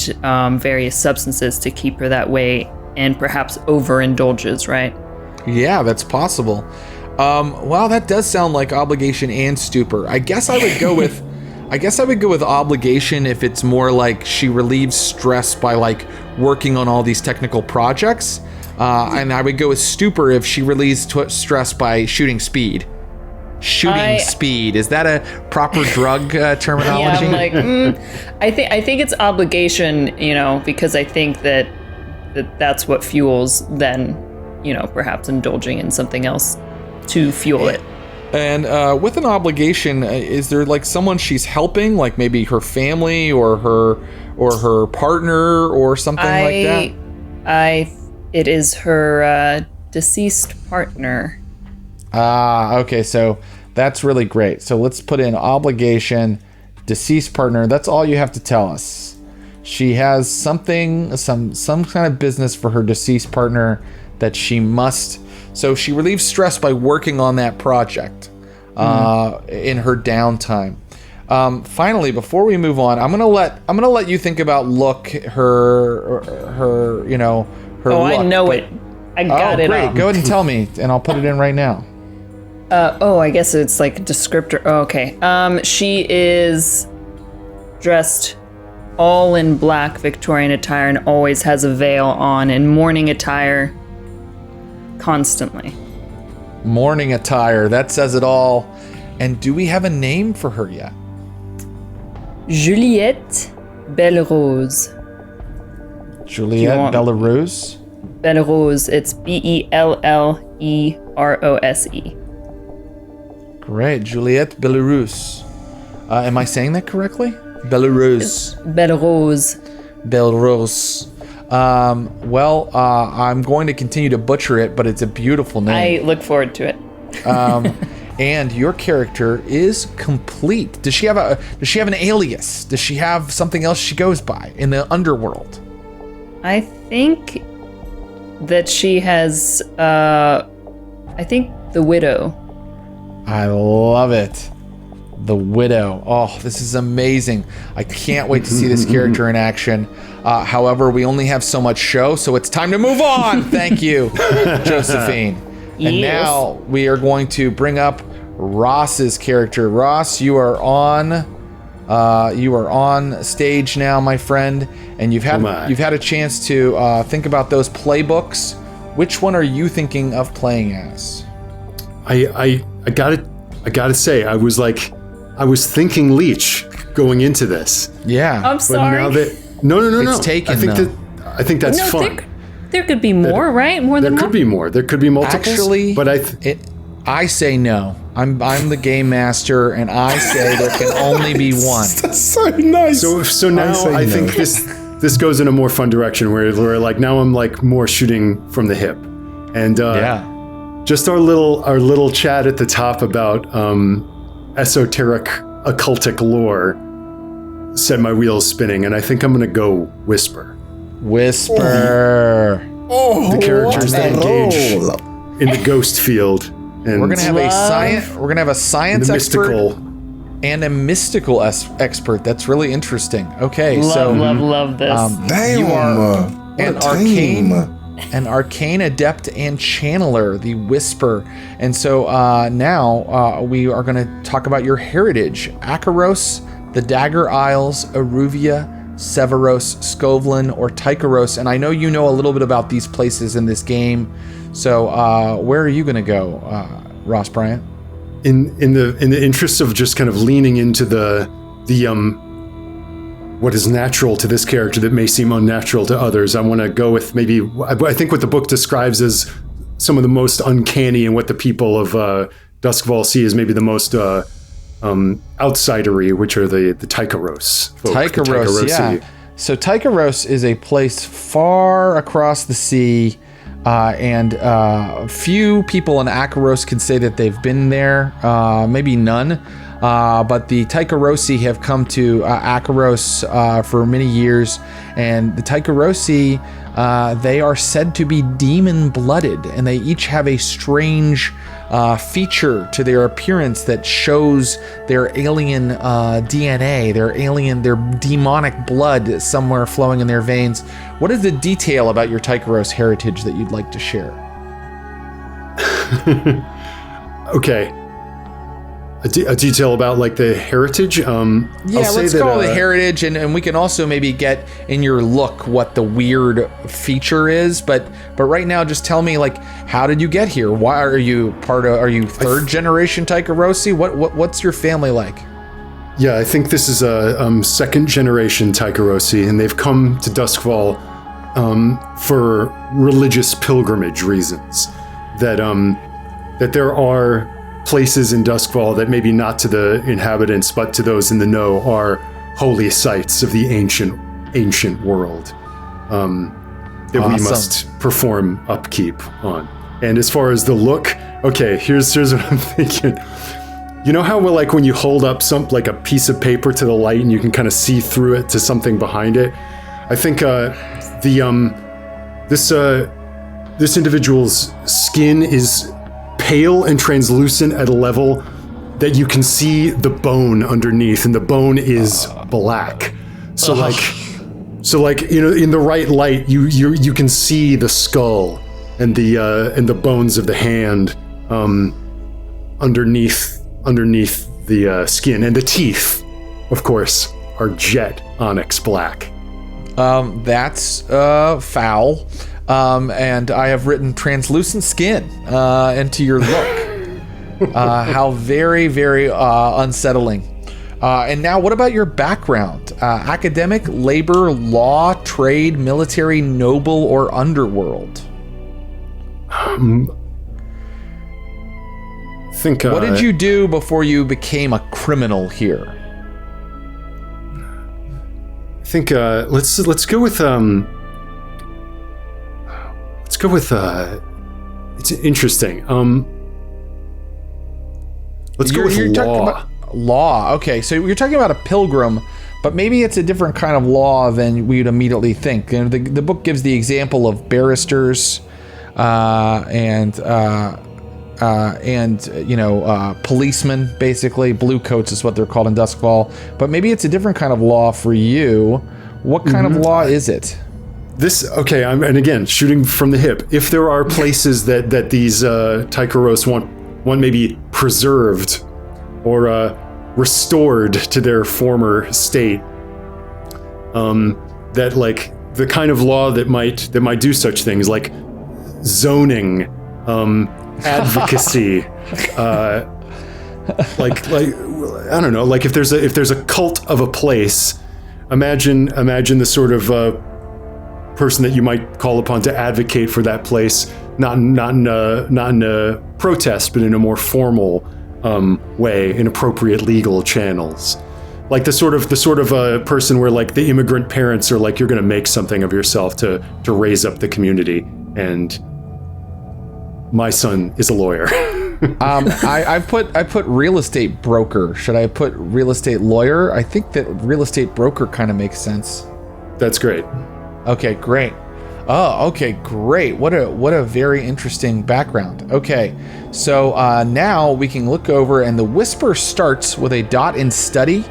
various substances to keep her that way, and perhaps overindulges, right? Yeah, that's possible. Wow, that does sound like obligation and stupor. I guess I would go with obligation if it's more like she relieves stress by like working on all these technical projects. And I would go with stupor if she relieves stress by shooting speed. Speed. Is that a proper drug terminology? Yeah, I'm like, I think it's obligation, because I think that's what fuels then, perhaps indulging in something else to fuel it. And with an obligation, is there like someone she's helping, like maybe her family or her partner or something like that? It is her deceased partner. Okay, so that's really great. So let's put in obligation, deceased partner. That's all you have to tell us. She has something, some kind of business for her deceased partner that she must. So she relieves stress by working on that project in her downtime. Finally, before we move on, I'm gonna let you think about her her Oh, look. I know it. I got it. Great. Go ahead and tell me, and I'll put it in right now. I guess it's like a descriptor. Oh, okay. She is dressed all in black Victorian attire and always has a veil on, and mourning attire constantly. Mourning attire. That says it all. And do we have a name for her yet? Juliette Bellerose. Juliette Bellerose? Bellerose. It's Bellerose. Great. Juliette Bellerose. Am I saying that correctly? Bellerose. Bellerose. Bellerose. I'm going to continue to butcher it, but it's a beautiful name. I look forward to it. And your character is complete. Does she have an alias? Does she have something else she goes by in the underworld? I think that she has, the Widow. I love it. The Widow. Oh, this is amazing. I can't wait to see this character in action. However, we only have so much show, so it's time to move on. Thank you, Josephine. And now we are going to bring up Ross's character. Ross, you are on stage now, my friend, and you've had a chance to think about those playbooks. Which one are you thinking of playing as? I gotta say, I was thinking Leech going into this. Yeah. I'm sorry. Now that no. It's taken, I think that's fun. There could be more, right? More than there could be more. There could be multiples. Actually, but I say no. I'm the game master, and I say there can only be one. That's so nice. So now I think this goes in a more fun direction where like now I'm like more shooting from the hip, and just our little chat at the top about esoteric occultic lore set my wheels spinning, and I think I'm gonna go Whisper. The characters that engage in the ghost field, and we're gonna have a science expert and a mystical expert. That's really interesting. Okay, love this. Damn, you are what an arcane adept and channeler, the Whisper. And so now we are going to talk about your heritage: Akaros, the Dagger Isles, Aruvia, Severos, Skovlin, or Tykeros. And I know you know a little bit about these places in this game. So where are you going to go, Ross Bryant? In the interest of just kind of leaning into the what is natural to this character that may seem unnatural to others, I want to go with maybe I think what the book describes as some of the most uncanny, and what the people of Doskvol see as maybe the most outsidery, which are the Tykeros. Tykeros, yeah. So Tykeros is a place far across the sea, and few people in Akaros can say that they've been there, maybe none. but the Tycherosi have come to Akaros for many years, and the Tycherosi, they are said to be demon-blooded, and they each have a strange feature to their appearance that shows their alien DNA, their demonic blood somewhere flowing in their veins. What is the detail about your Tycheros heritage that you'd like to share? Okay. A detail about like the heritage. Let's call it heritage, and we can also maybe get in your look what the weird feature is. But right now, just tell me, like, how did you get here? Why are you are you third generation Tycherosi? What's your family like? Yeah, I think this is a second generation Tycherosi, and they've come to Doskvol for religious pilgrimage reasons. That there are places in Duskvol that maybe not to the inhabitants, but to those in the know, are holy sites of the ancient world that we must perform upkeep on. And as far as the look, okay, here's what I'm thinking. You know how like when you hold up like a piece of paper to the light and you can kind of see through it to something behind it? I think this individual's skin is pale and translucent at a level that you can see the bone underneath, and the bone is black. So like you know, in the right light, you can see the skull and the bones of the hand underneath the skin, and the teeth, of course, are jet onyx black. That's foul. And I have written translucent skin into your look. How very, very unsettling. And now, what about your background? Academic, labor, law, trade, military, noble, or underworld? What did you do before you became a criminal here? I think let's go with it's interesting. Let's go with law. Law. Okay, so you're talking about a pilgrim, but maybe it's a different kind of law than we'd immediately think. You know, the book gives the example of barristers and policemen, basically. Blue coats is what they're called in Duskvol. But maybe it's a different kind of law for you. What kind of law is it? And again, shooting from the hip. If there are places that these Tycheros want maybe preserved or restored to their former state, that like the kind of law that might do such things, like zoning, advocacy, like I don't know, like if there's a cult of a place, imagine the sort of person that you might call upon to advocate for that place, not in a protest, but in a more formal way, in appropriate legal channels. Like the sort of a person where like the immigrant parents are like, you're going to make something of yourself to raise up the community, and my son is a lawyer. I put real estate broker. Should I put real estate lawyer? I think that real estate broker kind of makes sense. That's great. Okay, great. Oh, okay, great. What a very interesting background. Okay, so now we can look over, and the whisper starts with a dot in study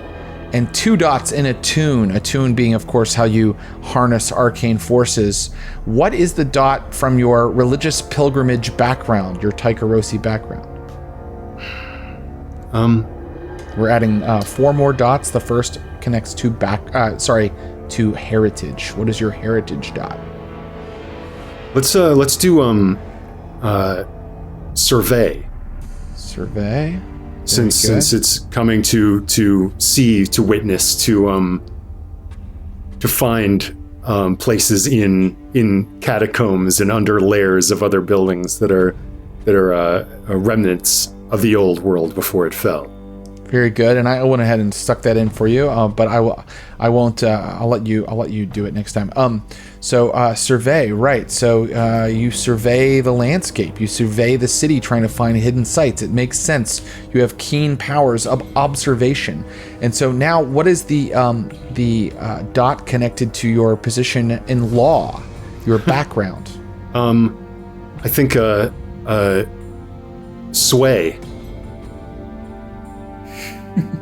and 2 dots in attune. Attune being, of course, how you harness arcane forces. What is the dot from your religious pilgrimage background, your Tycherosi background? We're adding 4 more dots. The first connects to to heritage. What is your heritage dot? Let's do survey. Survey. Since it's coming to see, to witness, to find places in catacombs and under layers of other buildings that are remnants of the old world before it fell. Very good, and I went ahead and stuck that in for you, but I won't. I'll let you do it next time. So survey, right? So you survey the landscape, you survey the city, trying to find hidden sites. It makes sense. You have keen powers of observation, and so now, what is the dot connected to your position in law, your background? I think sway.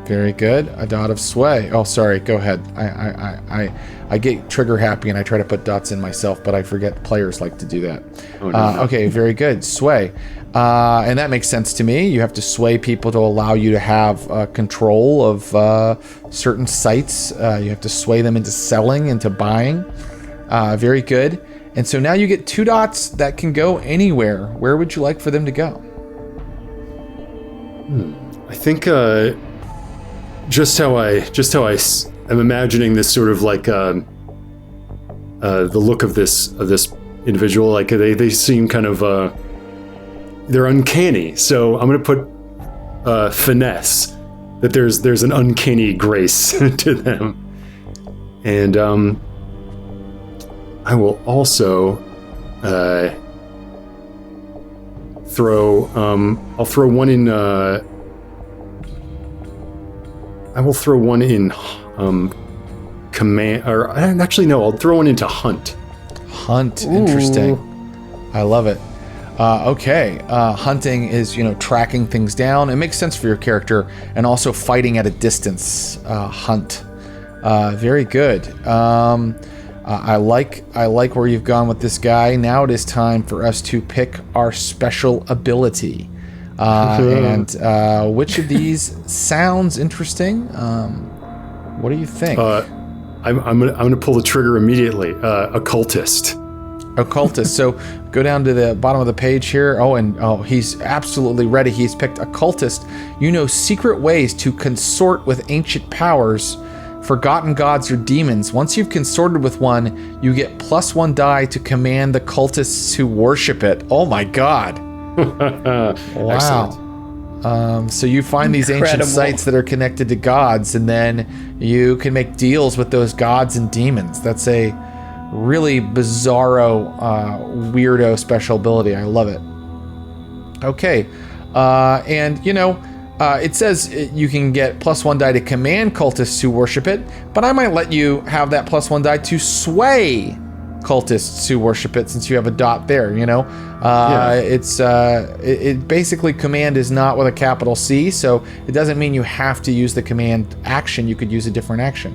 Very good. A dot of sway. Oh, sorry. Go ahead. I get trigger happy and I try to put dots in myself, but I forget players like to do that. Oh, no. Okay. Very good. Sway. And that makes sense to me. You have to sway people to allow you to have control of certain sites. You have to sway them into selling, into buying. Very good. And so now you get 2 dots that can go anywhere. Where would you like for them to go? I think just how I am imagining this sort of like the look of this individual, like they seem kind of they're uncanny. So I'm going to put finesse, that there's an uncanny grace to them, and I will also I'll throw one in. I will throw one in command, or actually no, I'll throw one into hunt. Hunt, interesting. I love it. Okay, hunting is, tracking things down. It makes sense for your character, and also fighting at a distance. Hunt, very good. I like where you've gone with this guy. Now it is time for us to pick our special ability. And which of these sounds interesting? What do you think? I'm gonna pull the trigger immediately. Occultist. Occultist. So go down to the bottom of the page here. He's absolutely ready. He's picked occultist. Secret ways to consort with ancient powers, forgotten gods or demons. Once you've consorted with one, you get +1 die to command the cultists who worship it. Oh my god. Wow. So you find these ancient sites that are connected to gods, and then you can make deals with those gods and demons. That's a really bizarro, weirdo special ability. I love it. Okay. It says you can get +1 die to command cultists who worship it, but I might let you have that +1 die to sway cultists who worship it, since you have a dot there. It basically, command is not with a capital C, so it doesn't mean you have to use the command action. You could use a different action.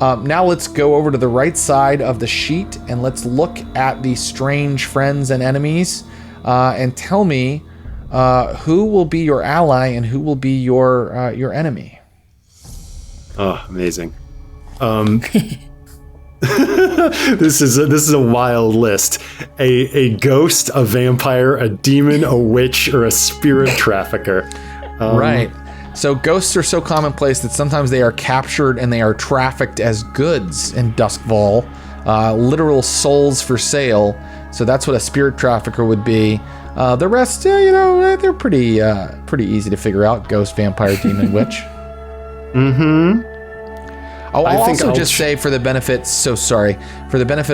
Now let's go over to the right side of the sheet and let's look at the strange friends and enemies, and tell me who will be your ally and who will be your enemy. Oh, amazing. This is a wild list. A ghost, a vampire, a demon, a witch, or a spirit trafficker. Right. So ghosts are so commonplace that sometimes they are captured and they are trafficked as goods in Duskvol, literal souls for sale. So that's what a spirit trafficker would be. The rest, they're pretty easy to figure out. Ghost, vampire, demon, witch. Mm-hmm. I'll also just say, for the benefit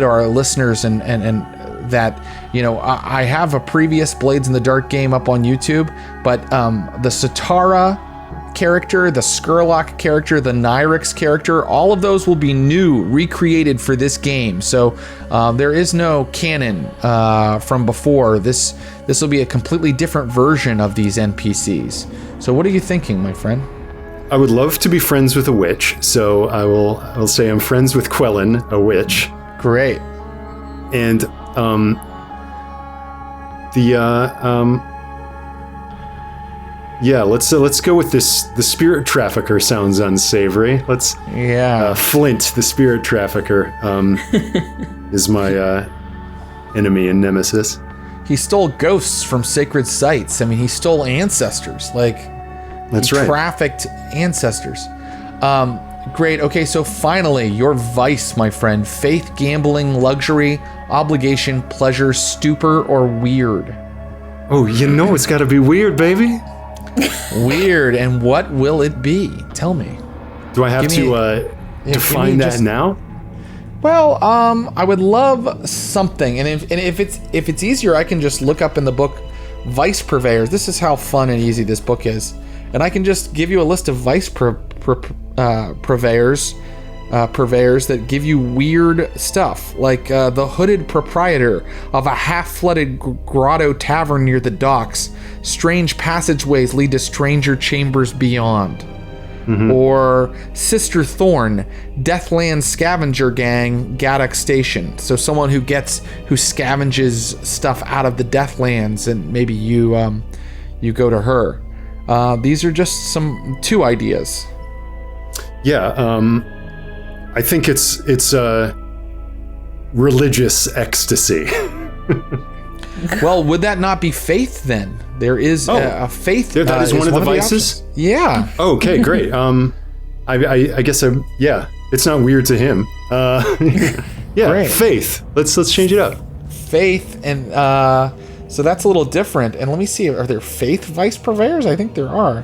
of our listeners and that, I have a previous Blades in the Dark game up on YouTube, but the Satara character, the Skurlock character, the Nyrix character, all of those will be new, recreated for this game. So there is no canon from before. This will be a completely different version of these NPCs. So what are you thinking, my friend? I would love to be friends with a witch, so I'll say I'm friends with Quellen, a witch. Great. And let's go with this. The spirit trafficker sounds unsavory. Flint, the spirit trafficker, is my enemy and nemesis. He stole ghosts from sacred sites. I mean, he stole ancestors. That's right. Trafficked ancestors. Great. Okay, so finally, your vice, my friend. Faith, gambling, luxury, obligation, pleasure, stupor, or weird. Oh, it's got to be weird, baby. Weird. And what will it be? Tell me. Do I have Give me- to define that now? Well, I would love something, and if it's easier, I can just look up in the book vice purveyors. This is how fun and easy this book is, and I can just give you a list of vice purveyors that give you weird stuff, like the hooded proprietor of a half-flooded grotto tavern near the docks. Strange passageways lead to stranger chambers beyond. Or Sister Thorn, Deathland Scavenger Gang, Gaddock Station. So someone who scavenges stuff out of the Deathlands, and maybe you go to her. These are just two ideas. Yeah, I think it's religious ecstasy. Well, would that not be faith then? There is a faith. That is one of the vices? Yeah. Okay, great. I guess it's not weird to him. Yeah, Great. faith. Let's change it up. Faith, and so that's a little different. And let me see, are there faith vice purveyors? I think there are.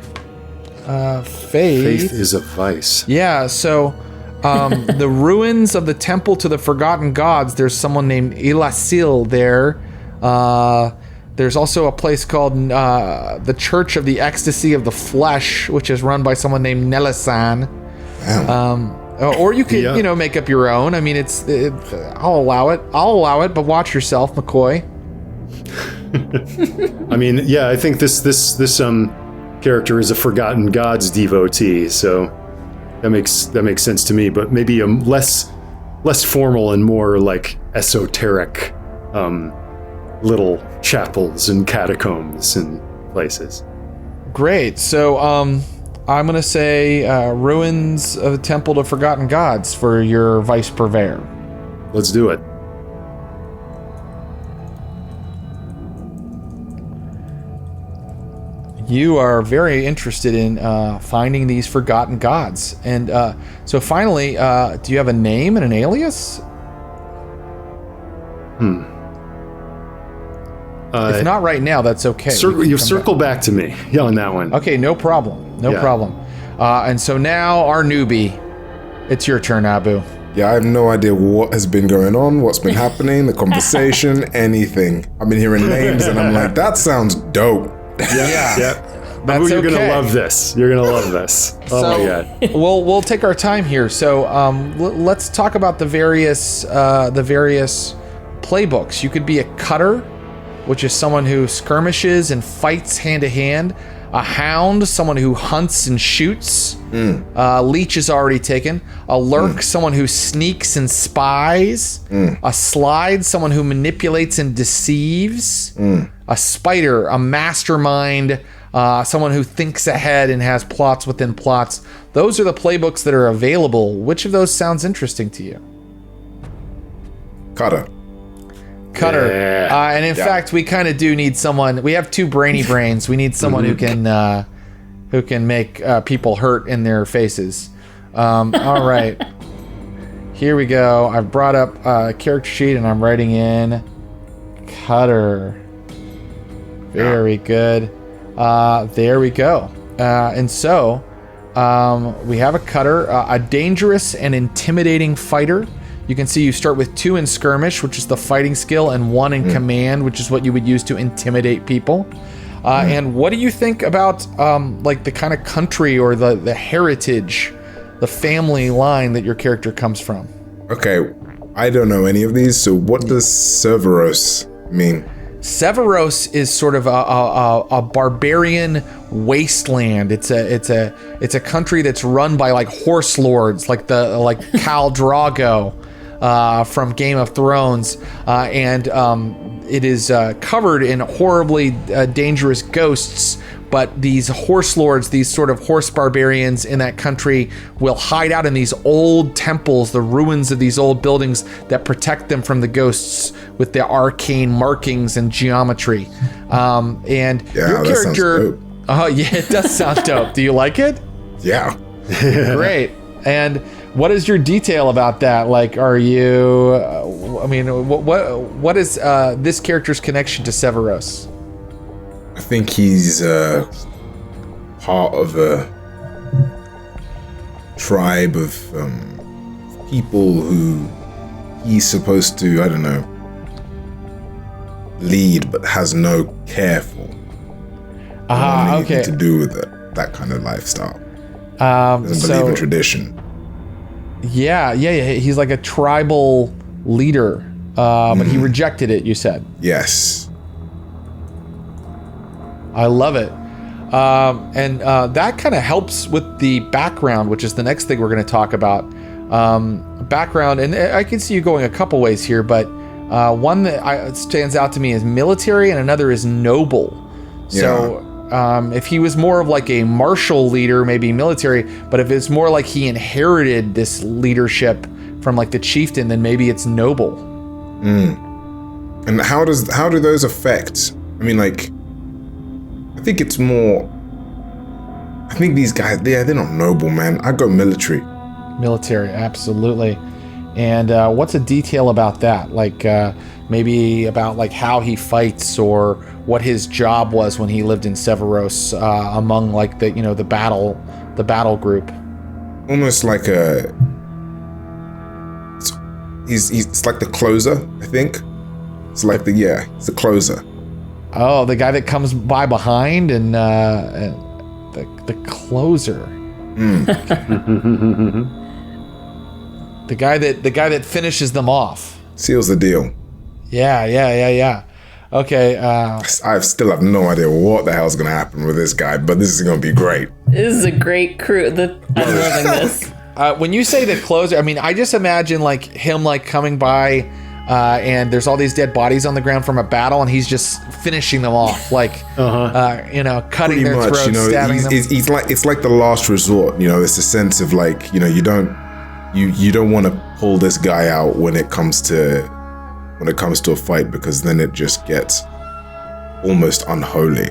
Faith is a vice. Yeah, so the ruins of the temple to the forgotten gods, there's someone named Ilasil there. There's also a place called the Church of the Ecstasy of the Flesh, which is run by someone named Nelisan. Or you could, make up your own. I mean, I'll allow it, but watch yourself, McCoy. I mean, yeah, I think this character is a forgotten gods devotee, so that makes sense to me. But maybe less formal and more like esoteric, little chapels and catacombs and places. Great. So I'm going to say ruins of the temple to forgotten gods for your vice purveyor. Let's do it. You are very interested in finding these forgotten gods. And so finally, do you have a name and an alias? If not right now, that's okay. You circle back to me on that one. Okay, no problem. No problem. And so now our newbie, it's your turn, Abu. Yeah, I have no idea what has been going on, what's been happening, the conversation, anything. I've been hearing names and I'm like, that sounds dope. Yeah. That's you're okay. gonna love this. You're gonna love this. Oh my god. We'll take our time here. So let's talk about the various playbooks. You could be a cutter, which is someone who skirmishes and fights hand to hand. A hound, someone who hunts and shoots. Leech is already taken. A lurk, someone who sneaks and spies. A slide, someone who manipulates and deceives. A spider, a mastermind, someone who thinks ahead and has plots within plots. Those are the playbooks that are available. Which of those sounds interesting to you? Cutter. Yeah. And in fact, we kind of do need someone. We have two brainy brains. We need someone who can make people hurt in their faces. All right, here we go. I've brought up a character sheet and I'm writing in cutter. Very good. There we go. And so we have a cutter, a dangerous and intimidating fighter. You can see you start with 2 in skirmish, which is the fighting skill, and 1 in command, which is what you would use to intimidate people. And what do you think about like the kind of country or the heritage, the family line that your character comes from? Okay, I don't know any of these, so what does Cerberus mean? Severos is sort of a barbarian wasteland. It's a country that's run by like horse lords, like Khal Drogo from Game of Thrones, and it is covered in horribly dangerous ghosts. But these horse lords, these sort of horse barbarians in that country, will hide out in these old temples, the ruins of these old buildings that protect them from the ghosts with the arcane markings and geometry. And your character, yeah, it does sound dope. Do you like it? Yeah. Great. And what is your detail about that? Like, are you? I mean, what is this character's connection to Severos? I think he's part of a tribe of people who he's supposed to, I don't know, lead, but has no care for. Anything to do with it, that kind of lifestyle. Doesn't believe in tradition. Yeah. He's like a tribal leader, but he rejected it, you said. Yes. I love it. And that kind of helps with the background, which is the next thing we're going to talk about. Background, and I can see you going a couple ways here, but one that stands out to me is military and another is noble. So if he was more of like a martial leader, maybe military, but if it's more like he inherited this leadership from like the chieftain, then maybe it's noble. And how do those affect? I mean, like, I think it's more, I think these guys, they're not noble, man. I go military. Military, absolutely. And what's a detail about that? Like maybe about like how he fights or what his job was when he lived in Severos among like the the battle group. Almost like it's like the closer, I think. It's like it's the closer. Oh, the guy that comes by behind and the closer. The guy that finishes them off. Seals the deal. Yeah. Okay. I still have no idea what the hell's gonna happen with this guy, but this is gonna be great. This is a great crew. I'm loving this. When you say the closer, I mean, I just imagine like him like coming by, and there's all these dead bodies on the ground from a battle, and he's just finishing them off, like cutting Pretty their much, throats, stabbing them. it's like the last resort. It's a sense of like, you don't want to pull this guy out when it comes to a fight, because then it just gets almost unholy.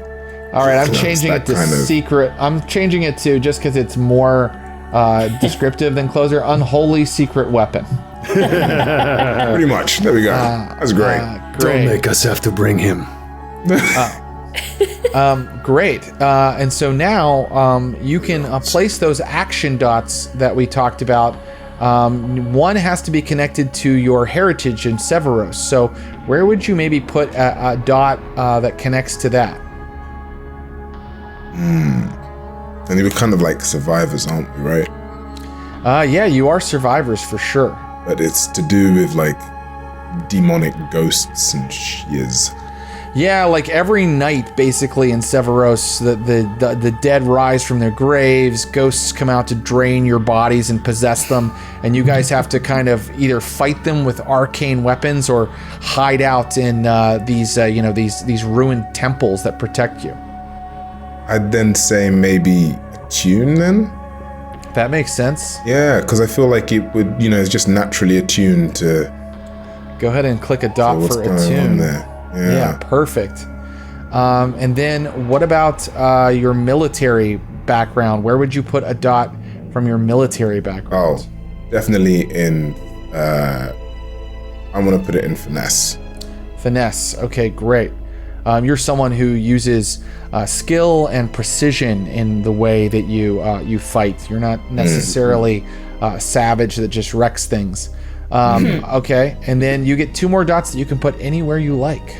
All right, I'm changing it to secret. I'm changing it to, just because it's more descriptive than closer, unholy secret weapon. Pretty much. There we go. That's great. Don't make us have to bring him. Great. And so now you can place those action dots that we talked about. One has to be connected to your heritage in Severos. So where would you maybe put a dot that connects to that? And they were kind of like survivors, aren't we, right? Yeah, you are survivors for sure. But it's to do with like demonic ghosts and shiz. Yeah, like every night, basically, in Severos, the dead rise from their graves, ghosts come out to drain your bodies and possess them, and you guys have to kind of either fight them with arcane weapons or hide out in these ruined temples that protect you. I'd then say maybe attune then? That makes sense. Yeah, because I feel like it would, it's just naturally attuned to... Go ahead and click a dot what's for going attune. on there. Yeah, perfect. And then what about your military background? Where would you put a dot from your military background? Oh, definitely in... I'm going to put it in finesse. Finesse. Okay, great. You're someone who uses skill and precision in the way that you fight. You're not necessarily savage that just wrecks things. Okay, and then you get 2 more dots that you can put anywhere you like.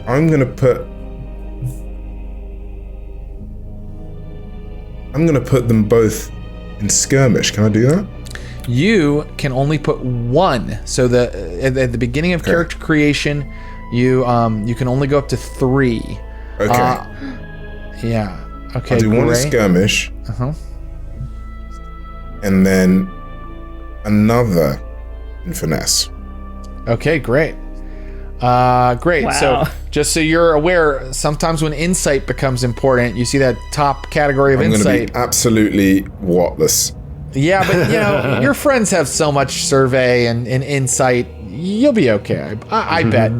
I'm gonna put them both in skirmish. Can I do that? You can only put 1. So at the beginning of character creation, you can only go up to 3. Okay. Yeah. Okay. I'll do great. 1 in skirmish. Uh-huh. And then another in finesse. Okay, great. Great. Wow. So just so you're aware, sometimes when insight becomes important, you see that top category of I'm insight. going to be absolutely whatless. Yeah, but your friends have so much survey and insight. You'll be okay. I bet.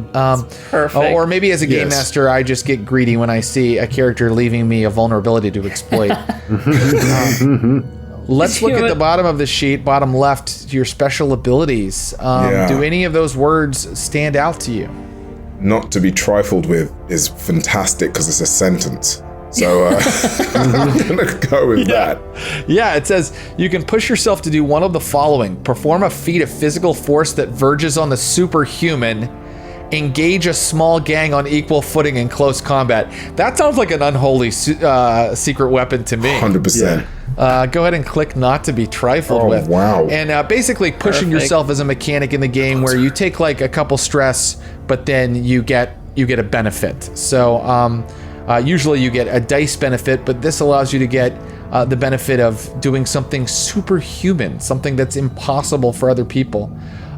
Perfect. Or maybe as a game Yes. master, I just get greedy when I see a character leaving me a vulnerability to exploit. Let's look at the bottom of the sheet, bottom left, your special abilities. Do any of those words stand out to you? Not to be trifled with is fantastic because it's a sentence. So I'm gonna go with that. Yeah, it says you can push yourself to do one of the following: perform a feat of physical force that verges on the superhuman, engage a small gang on equal footing in close combat. That sounds like an unholy secret weapon to me. 100%. Go ahead and click not to be trifled with. Wow. And basically pushing yourself as a mechanic in the game where you take like a couple stress, but then you get a benefit. So usually you get a dice benefit, but this allows you to get the benefit of doing something superhuman, something that's impossible for other people.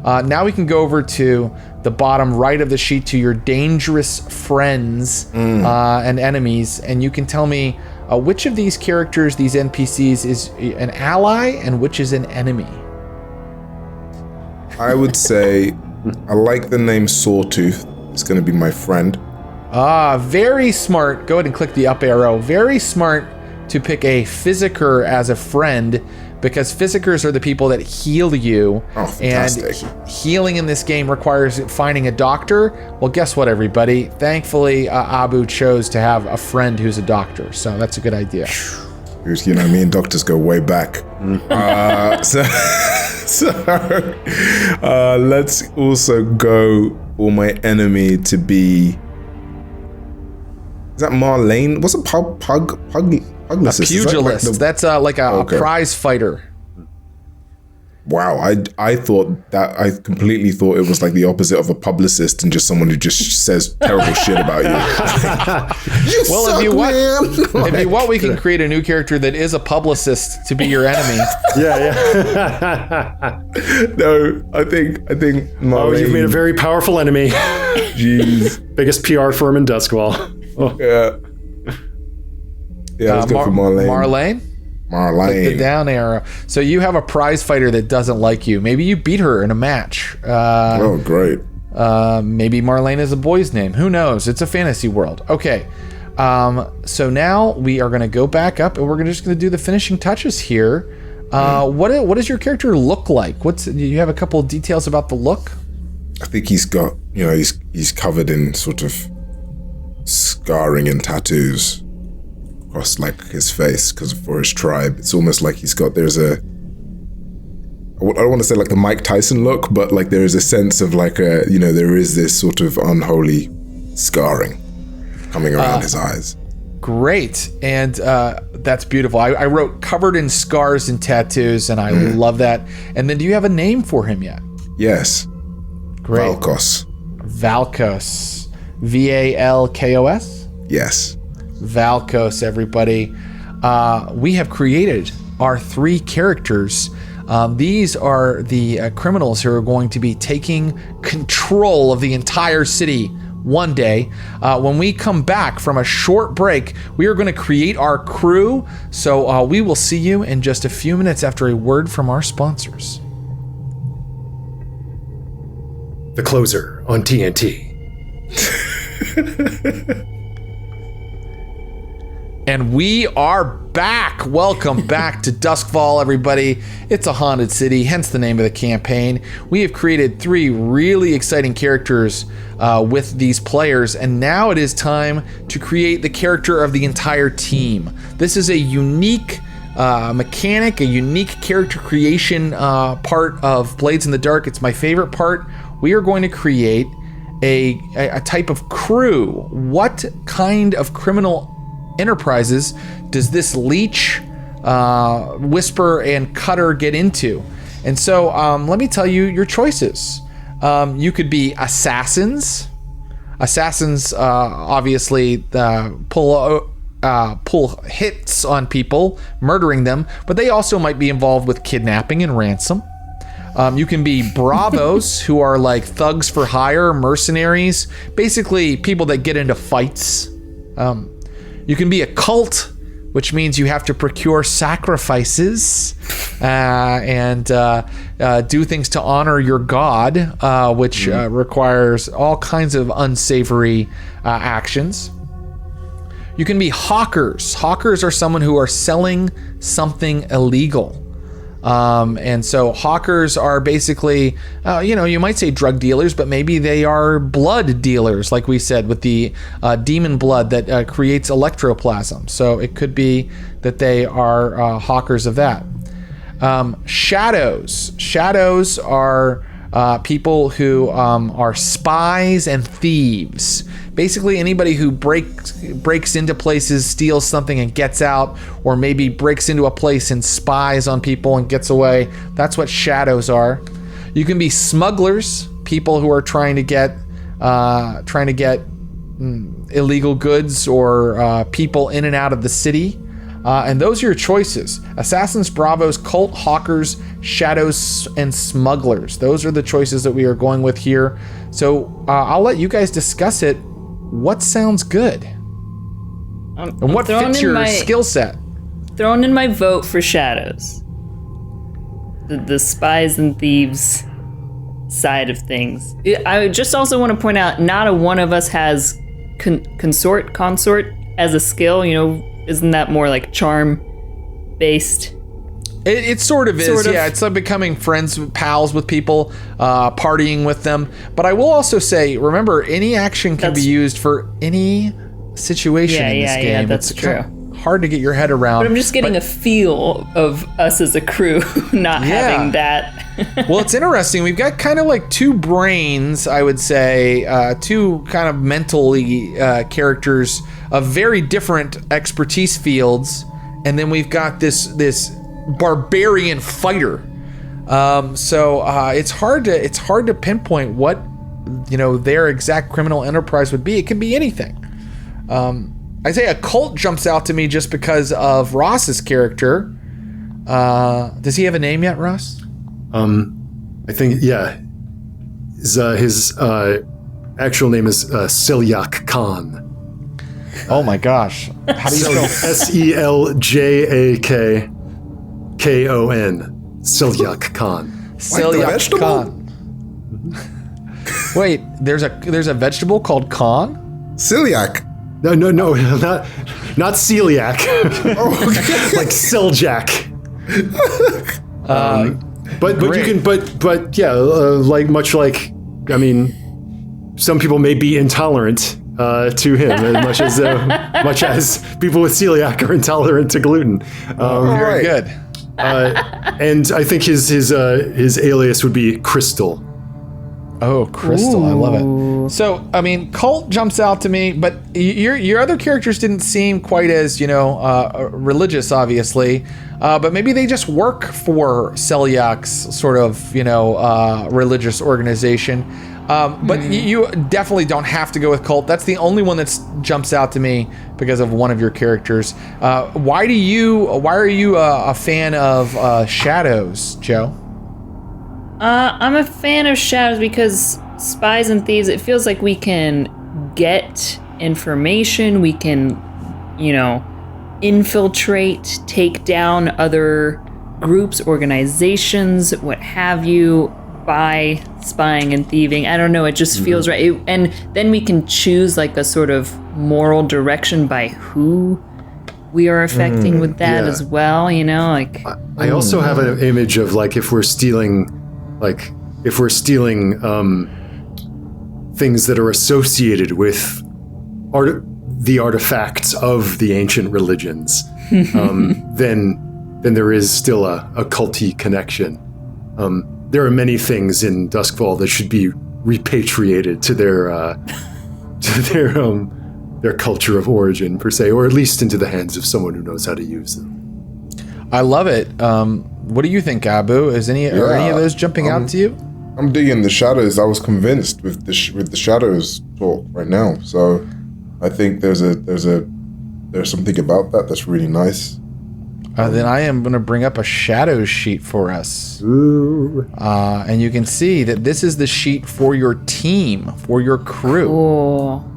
Now we can go over to the bottom right of the sheet to your dangerous friends and enemies, and you can tell me which of these characters, these NPCs, is an ally and which is an enemy. I would say I like the name Sawtooth. It's going to be my friend. Very smart. Go ahead and click the up arrow. Very smart to pick a physicker as a friend, because physicers are the people that heal you. Oh, fantastic. And healing in this game requires finding a doctor. Well, guess what, everybody? Thankfully, Abu chose to have a friend who's a doctor, so that's a good idea. You know, me and doctors go way back. Let's also go for my enemy to be... Is that Marlene? What's a pugilist? Pugilist. That's like a prize fighter. Wow, I thought that, I completely thought it was like the opposite of a publicist and just someone who just says terrible shit about you. If you want, we can create a new character that is a publicist to be your enemy. Yeah. No, I think Marlene, you've made a very powerful enemy. Jeez. Biggest PR firm in Doskvol. Oh. Yeah, let's go for Marlene. Click the down arrow. So you have a prize fighter that doesn't like you. Maybe you beat her in a match. Oh, great. Maybe Marlene is a boy's name. Who knows? It's a fantasy world. Okay. So now we are going to go back up and we're just going to do the finishing touches here. What does your character look like? Do you have a couple of details about the look? I think he's got, he's covered in sort of scarring and tattoos across like his face because for his tribe. It's almost like I don't want to say like the Mike Tyson look, but like there is a sense of like there is this sort of unholy scarring coming around his eyes. Great. And that's beautiful. I wrote covered in scars and tattoos, and I love that. And then do you have a name for him yet? Yes. Great. Valkos. Valkos? Yes. Valkos, everybody. We have created our 3 characters. These are the criminals who are going to be taking control of the entire city one day. When we come back from a short break, we are going to create our crew. So we will see you in just a few minutes after a word from our sponsors. The closer on TNT. And we are back. Welcome back to Duskvol, everybody. It's a haunted city, hence the name of the campaign. We have created 3 really exciting characters with these players, and now it is time to create the character of the entire team. This is a unique mechanic, a unique character creation part of Blades in the Dark. It's my favorite part. We are going to create a type of crew. What kind of criminal enterprises does this leech, whisper, and cutter get into? And so let me tell you your choices. You could be assassins. Assassins obviously pull hits on people, murdering them, but they also might be involved with kidnapping and ransom. You can be bravos, who are like thugs for hire, mercenaries, basically people that get into fights. You can be a cult, which means you have to procure sacrifices and do things to honor your god, which requires all kinds of unsavory actions. You can be hawkers. Hawkers are someone who are selling something illegal. And so hawkers are basically, you might say drug dealers, but maybe they are blood dealers, like we said, with the demon blood that creates electroplasm. So it could be that they are hawkers of that. Shadows are people who are spies and thieves. Basically, anybody who breaks into places, steals something and gets out, or maybe breaks into a place and spies on people and gets away. That's what shadows are. You can be smugglers, people who are trying to get illegal goods or people in and out of the city. And those are your choices. Assassins, bravos, cult, hawkers, shadows, and smugglers. Those are the choices that we are going with here. So I'll let you guys discuss it. What sounds good? And what fits your skill set? Throwing in my vote for shadows. The spies and thieves side of things. I just also want to point out, not a one of us has consort as a skill. Isn't that more like charm based? It sort of is, yeah. It's like becoming friends, pals with people, partying with them. But I will also say, remember, any action can be used for any situation in this game. Yeah, that's true. Hard to get your head around. But I'm just getting a feel of us as a crew not having that. Well, it's interesting. We've got kind of like two brains, I would say, two kind of mentally characters of very different expertise fields. And then we've got this barbarian fighter. So it's hard to pinpoint what their exact criminal enterprise would be. It can be anything. I say a cult jumps out to me just because of Ross's character. Does he have a name yet, Ross? I think, yeah. His actual name is Selyak Khan. Oh my gosh. How do you spell? Seljakon. Selyak Khan. Selyak Khan. Wait, there's a vegetable called Khan? Celiac. No, not celiac. Oh, okay. Like Seljak. But great. you can, but yeah, I mean, some people may be intolerant to him as much as people with celiac are intolerant to gluten. Very good. And I think his alias would be Crystal. Oh, Crystal. Ooh. I love it. So, I mean, cult jumps out to me, but your other characters didn't seem quite as, religious, obviously. But maybe they just work for Celiac's sort of, religious organization. But you definitely don't have to go with cult. That's the only one that jumps out to me because of one of your characters. Why are you a fan of shadows, Joe? I'm a fan of shadows because spies and thieves, it feels like we can get information, we can, infiltrate, take down other groups, organizations, what have you, by spying and thieving. I don't know, it just feels right. And then we can choose like a sort of moral direction by who we are affecting with that as well, I also have an image of like if we're stealing things that are associated with the artifacts of the ancient religions, then there is still a culty connection. There are many things in Doskvol that should be repatriated to their culture of origin per se, or at least into the hands of someone who knows how to use them. I love it. What do you think, Abu? Are any of those jumping out to you? I'm digging the shadows. I was convinced with the shadows talk right now. So I think there's something about that that's really nice. Then I am going to bring up a shadows sheet for us. And you can see that this is the sheet for your team, for your crew. Cool.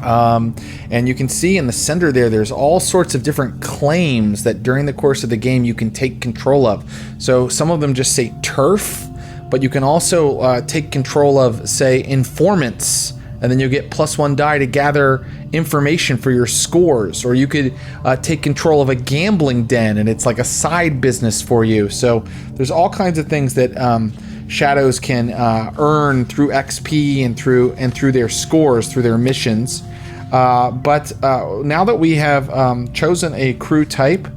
And you can see in the center there's all sorts of different claims that during the course of the game you can take control of. So some of them just say turf, but you can also take control of, say, informants and then you'll get +1 die to gather information for your scores. Or you could take control of a gambling den, and it's like a side business for you. So there's all kinds of things that shadows can earn through XP and through their scores, through their missions. But now that we have chosen a crew type,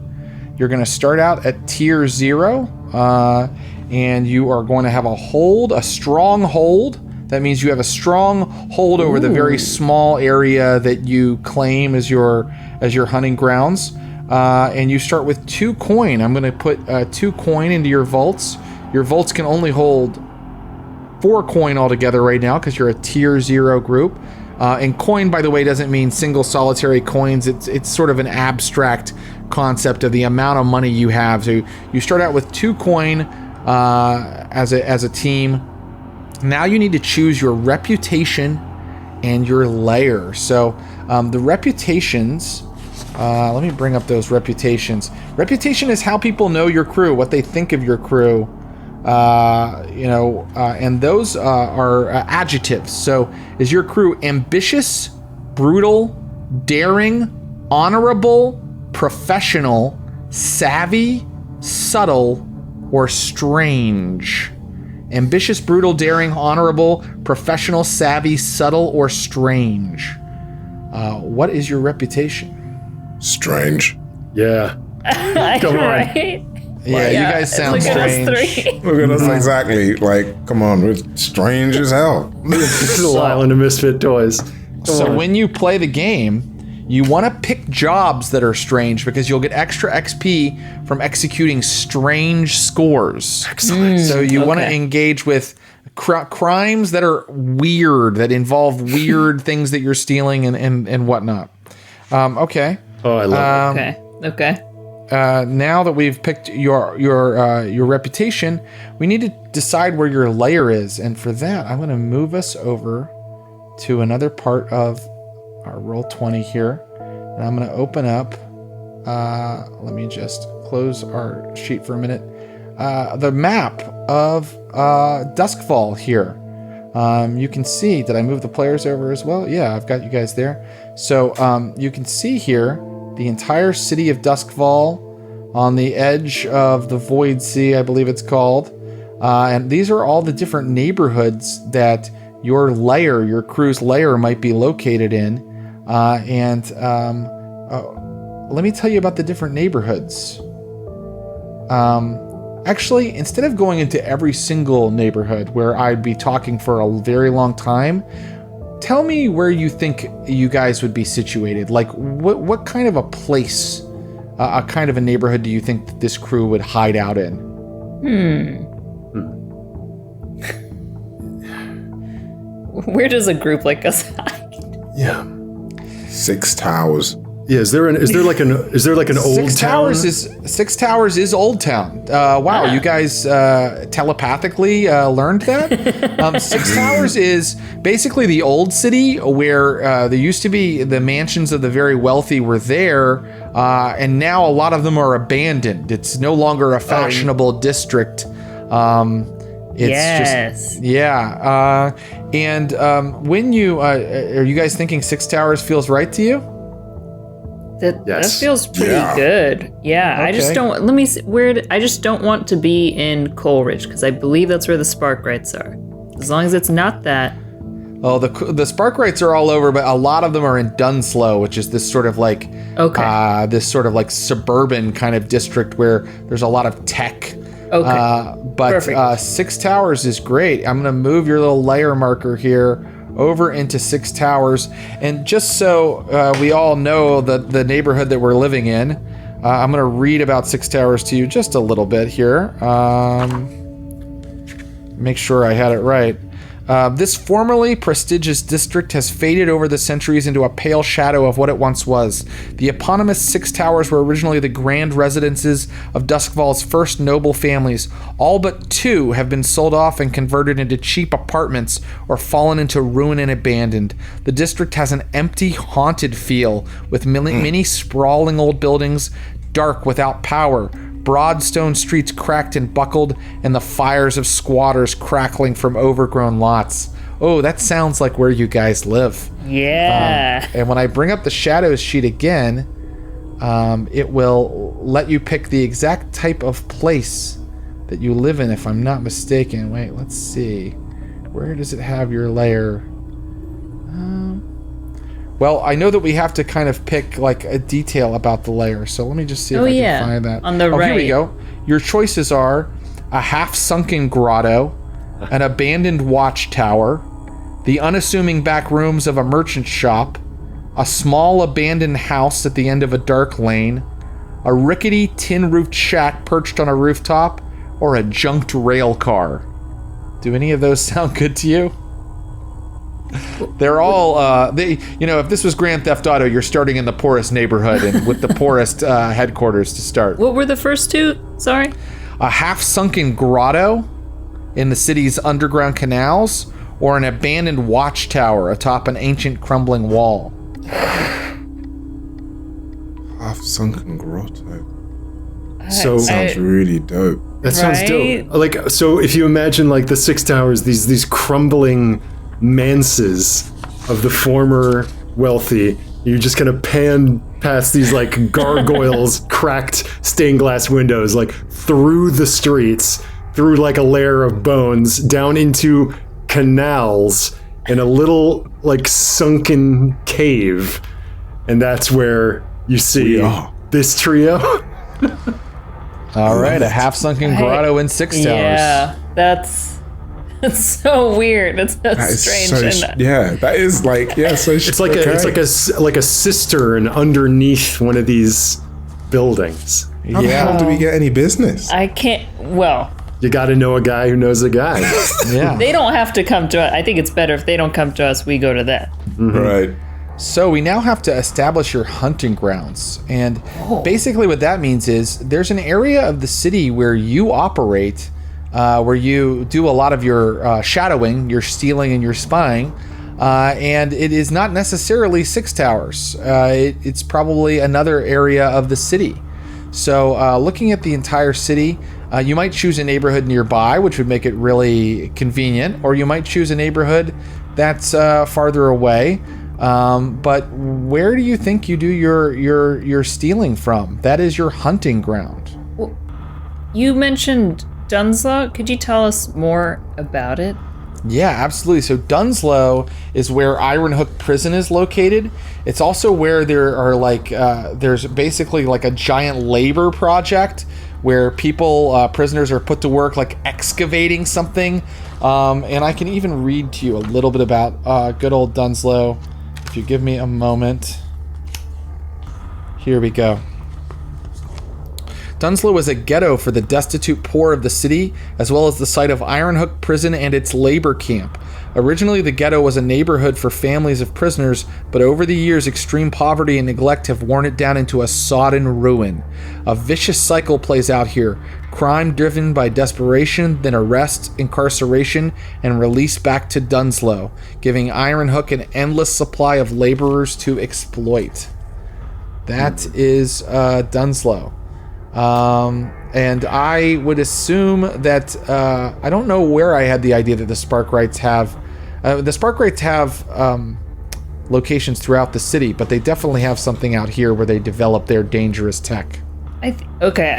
you're going to start out at tier 0, and you are going to have a strong hold. That means you have a strong hold over the very small area that you claim as your hunting grounds. And you start with 2 coin. I'm going to put 2 coin into your vaults. Your vaults can only hold 4 coin altogether right now because you're a tier 0 group. And coin, by the way, doesn't mean single solitary coins. It's sort of an abstract concept of the amount of money you have. So you start out with 2 coin as a team. Now you need to choose your reputation and your layer. So the reputations, let me bring up those reputations. Reputation is how people know your crew, what they think of your crew. And those are adjectives. So is your crew ambitious, brutal, daring, honorable, professional, savvy, subtle, or strange? Ambitious, brutal, daring, honorable, professional, savvy, subtle, or strange? What is your reputation? Strange. Yeah. Come on. Right? Yeah, you guys sound Look strange. at us 3. Look at us exactly. Like, come on, we're strange as hell. This is a island of misfit toys. So when you play the game, you want to pick jobs that are strange because you'll get extra XP from executing strange scores. Excellent. So you want to engage with crimes that are weird, that involve weird things that you're stealing and whatnot. Okay. Oh, I love it. Okay. Now that we've picked your reputation, we need to decide where your layer is, and for that, I'm going to move us over to another part of our Roll20 here, and I'm going to open up. Let me just close our sheet for a minute. The map of Doskvol here. You can see. Did I move the players over as well? Yeah, I've got you guys there. So you can see here the entire city of Doskvol on the edge of the Void Sea, I believe it's called. And these are all the different neighborhoods that your lair, your crew's lair, might be located in. Let me tell you about the different neighborhoods. Actually, instead of going into every single neighborhood where I'd be talking for a very long time, tell me where you think you guys would be situated. Like, what kind of a place, a kind of a neighborhood do you think that this crew would hide out in? Where does a group like us hide? Yeah. 6 Towers. Yeah. Is there like an old Six town? Six Towers is Old Town. Wow, you guys telepathically learned that? Six Towers is basically the old city where there used to be the mansions of the very wealthy were there, and now a lot of them are abandoned. It's no longer a fashionable district. It's just when you are you guys thinking Six Towers feels right to you? That feels pretty good. Yeah, Okay. I just don't. Let me see, I just don't want to be in Coleridge because I believe that's where the Sparkrights are. As long as it's not that. Oh, the Sparkrights are all over, but a lot of them are in Dunslow, which is this sort of like this sort of like suburban kind of district where there's a lot of tech. Okay. But Six Towers is great. I'm gonna move your little layer marker here over into Six Towers, and just so we all know the neighborhood that we're living in, I'm gonna read about Six Towers to you just a little bit here. Make sure I had it right. This formerly prestigious district has faded over the centuries into a pale shadow of what it once was. The eponymous Six Towers were originally the grand residences of Doskvol's first noble families. All but 2 have been sold off and converted into cheap apartments or fallen into ruin and abandoned. The district has an empty, haunted feel, with many sprawling old buildings, dark without power, broad stone streets cracked and buckled, and the fires of squatters crackling from overgrown lots. oh, that sounds like where you guys live. Yeah. And when I bring up the shadows sheet again, it will let you pick the exact type of place that you live in, if I'm not mistaken. Wait, let's see. Where does it have your layer? Well, I know that we have to kind of pick like a detail about the layer, so let me just see if I can find that. On the right. Here we go. Your choices are a half-sunken grotto, an abandoned watchtower, the unassuming back rooms of a merchant shop, a small abandoned house at the end of a dark lane, a rickety tin-roofed shack perched on a rooftop, or a junked rail car. Do any of those sound good to you? They're all, if this was Grand Theft Auto, you're starting in the poorest neighborhood and with the poorest headquarters to start. What were the first two? Sorry? A half-sunken grotto in the city's underground canals, or an abandoned watchtower atop an ancient crumbling wall. Half-sunken grotto. So Sounds really dope. that sounds Right? dope. Like, so if you imagine like the Six Towers, these crumbling manses of the former wealthy, you just kind of pan past these like gargoyles, cracked stained glass windows, like through the streets, through like a layer of bones, down into canals in a little like sunken cave, and that's where you see this trio. All right, a half-sunken grotto in Six Towers. Yeah, that's so weird. It's That is strange. so and that is like so. It's like a cistern underneath one of these buildings. How the hell do we get any business? I can't. Well, You got to know a guy who knows a guy. Yeah. they don't have to come to us. I think it's better if they don't come to us. We go to them. Right. So we now have to establish your hunting grounds. And basically what that means is there's an area of the city where you operate, where you do a lot of your shadowing, your stealing, and your spying. And it is not necessarily Six Towers. It's probably another area of the city. So looking at the entire city, you might choose a neighborhood nearby, which would make it really convenient, or you might choose a neighborhood that's farther away. But where do you think you do your stealing from? That is your hunting ground. Well, you mentioned Dunslow. Could you tell us more about it? Yeah, absolutely. So Dunslow is where Ironhook Prison is located. It's also where there are there's basically like a giant labor project where prisoners are put to work like excavating something. And I can even read to you a little bit about good old Dunslow. If you give me a moment. Here we go. Dunslow was a ghetto for the destitute poor of the city, as well as the site of Ironhook Prison and its labor camp. Originally, the ghetto was a neighborhood for families of prisoners, but over the years, extreme poverty and neglect have worn it down into a sodden ruin. A vicious cycle plays out here. Crime driven by desperation, then arrest, incarceration, and release back to Dunslow, giving Ironhook an endless supply of laborers to exploit. That is Dunslow. And I would assume that I don't know where I had the idea that the Sparkrights have locations throughout the city, but they definitely have something out here where they develop their dangerous tech. I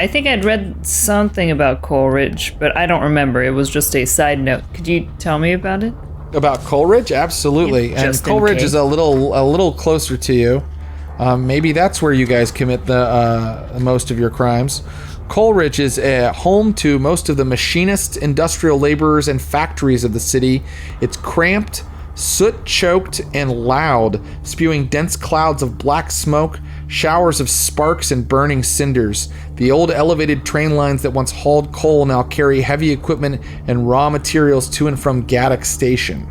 think I'd read something about Coleridge, but I don't remember. It was just a side note. Could you tell me about it? About Coleridge? Absolutely. Yeah, and Coleridge is a little closer to you. Maybe that's where you guys commit the most of your crimes. Coleridge is home to most of the machinists, industrial laborers, and factories of the city. It's cramped, soot-choked, and loud, spewing dense clouds of black smoke, showers of sparks and burning cinders. The old elevated train lines that once hauled coal now carry heavy equipment and raw materials to and from Gaddock Station.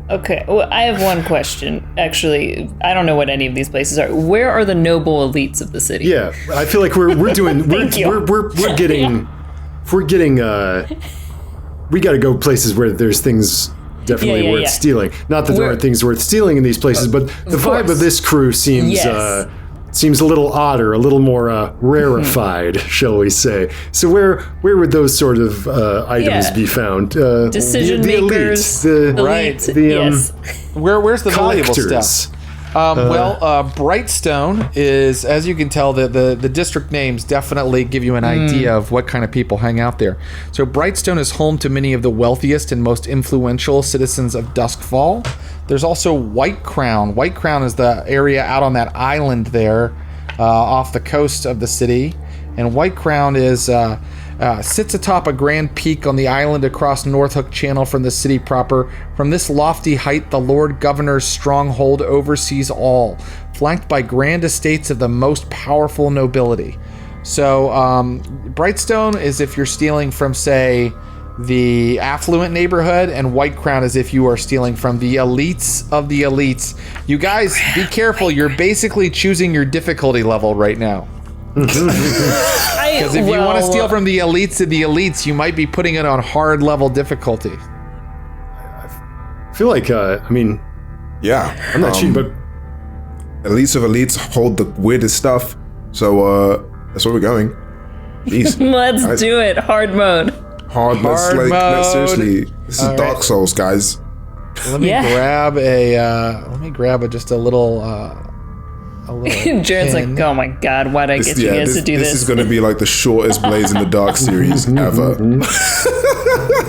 Okay, well, I have one question. Actually, I don't know what any of these places are. Where are the noble elites of the city? Yeah, I feel like we're doing we're getting we got to go places where there's things definitely worth stealing. Not that there aren't things worth stealing in these places, but the vibe of this crew seems seems a little odder, a little more rarefied, shall we say. So where would those sort of items be found? Decision makers, elite, yes. Where's the valuable collectors. stuff? Brightstone is, as you can tell, the district names definitely give you an idea of what kind of people hang out there. So Brightstone is home to many of the wealthiest and most influential citizens of Duskvol. There's also White Crown. White Crown is the area out on that island there off the coast of the city. And White Crown is sits atop a grand peak on the island across North Hook Channel from the city proper. From this lofty height, the Lord Governor's stronghold oversees all, flanked by grand estates of the most powerful nobility. So Brightstone is if you're stealing from, say, the affluent neighborhood, and White Crown is if you are stealing from the elites of the elites. You guys, be careful. You're basically choosing your difficulty level right now. Because if you want to steal from the elites of the elites, you might be putting it on hard level difficulty. I feel like, Yeah. I'm not cheating, but elites of elites hold the weirdest stuff. So that's where we're going. Jeez. Let's do it. Hard mode. Hard mode. Seriously, this is Dark Souls, guys. Let me grab just a little Jared's pin. like, oh my god, why'd I get you guys to do this? This is going to be like the shortest Blades in the Dark series ever.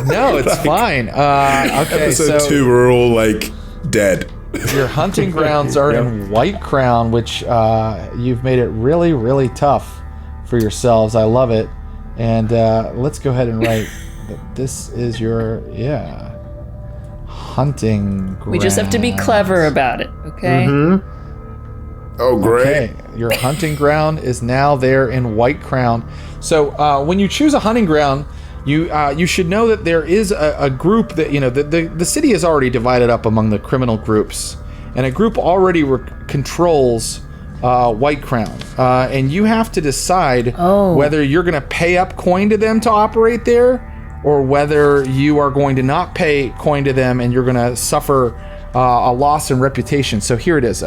No, it's fine. Okay, Episode 2, we're all like dead. Your hunting grounds are in White Crown, which you've made it really, really tough for yourselves. I love it. And let's go ahead and write that this is your hunting grounds. We just have to be clever about it, okay? Oh, great. Okay, your hunting ground is now there in White Crown. So when you choose a hunting ground, you should know that there is a group that, the city is already divided up among the criminal groups, and a group already controls White Crown, and you have to decide whether you're going to pay up coin to them to operate there, or whether you are going to not pay coin to them and you're going to suffer a loss in reputation. So here it is.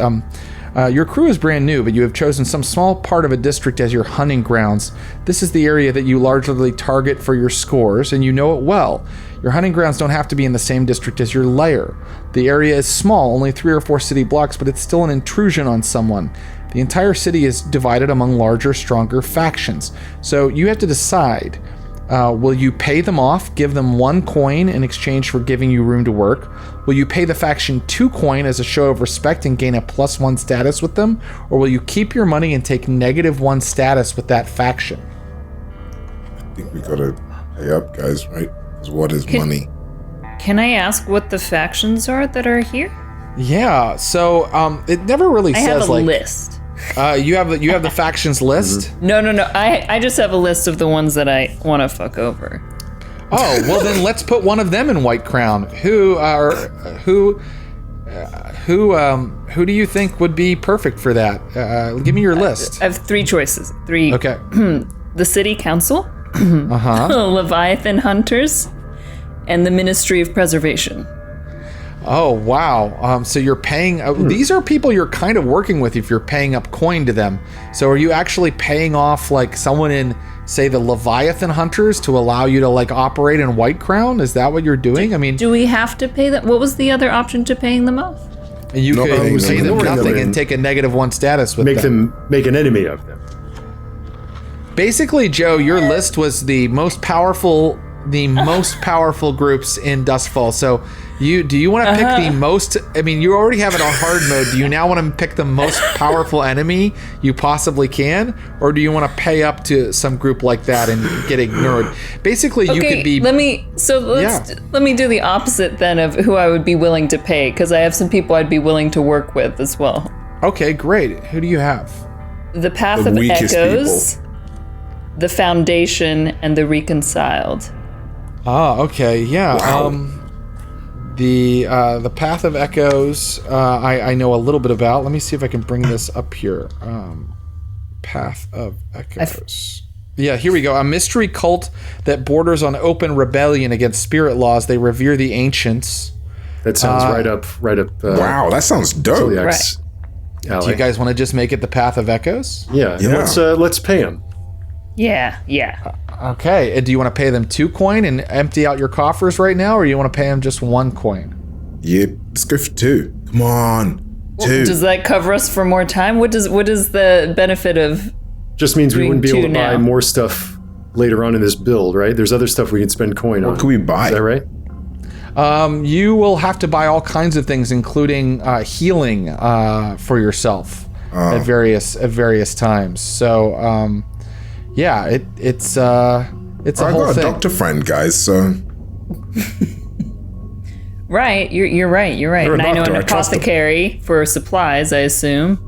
Your crew is brand new, but you have chosen some small part of a district as your hunting grounds. This is the area that you largely target for your scores, and you know it well. Your hunting grounds don't have to be in the same district as your lair. The area is small, only 3 or 4 city blocks, but it's still an intrusion on someone. The entire city is divided among larger, stronger factions. So you have to decide, will you pay them off, give them 1 coin in exchange for giving you room to work? Will you pay the faction 2 coin as a show of respect and gain a +1 status with them? Or will you keep your money and take -1 status with that faction? I think we gotta pay up, guys, right? Because what is money? Can I ask what the factions are that are here? Yeah, so it never really I says have a list. You have the factions list? No. I just have a list of the ones that I want to fuck over. Oh, well then let's put one of them in White Crown. Who do you think would be perfect for that? Give me your list. I have 3 choices. 3. Okay. The City Council, Leviathan Hunters, and the Ministry of Preservation. Oh, wow. So you're paying... these are people you're kind of working with if you're paying up coin to them. So are you actually paying off like someone in, say, the Leviathan Hunters to allow you to like operate in White Crown? Is that what you're doing? Do we have to pay them? What was the other option to paying them off? You could pay them ignoring nothing them and take a -1 status with make an enemy of them. Basically, Joe, your list was the most powerful groups in Duskvol. So do you want to pick the most? I mean, you already have it on hard mode. Do you now want to pick the most powerful enemy you possibly can, or do you want to pay up to some group like that and get ignored? Basically, you could be. Let me do the opposite then of who I would be willing to pay, because I have some people I'd be willing to work with as well. Okay, great. Who do you have? The Path of Echoes, the Foundation, and the Reconciled. Ah, okay, yeah. Wow. The Path of Echoes, I know a little bit about. Let me see if I can bring this up here. Path of Echoes. Yeah, here we go. A mystery cult that borders on open rebellion against spirit laws. They revere the ancients. That sounds right up. Wow, that sounds dope. Celiac's Do you guys want to just make it the Path of Echoes? Yeah. And let's pay him. Yeah. Okay. Do you want to pay them 2 coin and empty out your coffers right now, or you want to pay them just 1 coin? Yeah, let's go for 2. Come on, 2. Does that cover us for more time? What is the benefit of? Just means we doing wouldn't be able 2 to buy now? more stuff later on in this build, right? There's other stuff we can spend coin on. What can we buy? Is that right? You will have to buy all kinds of things, including healing for yourself at various times. So, it's a I whole got a thing. doctor friend, guys, so... Right, you're right. You're a And I know doctor, an I trust him. apothecary for supplies, I assume.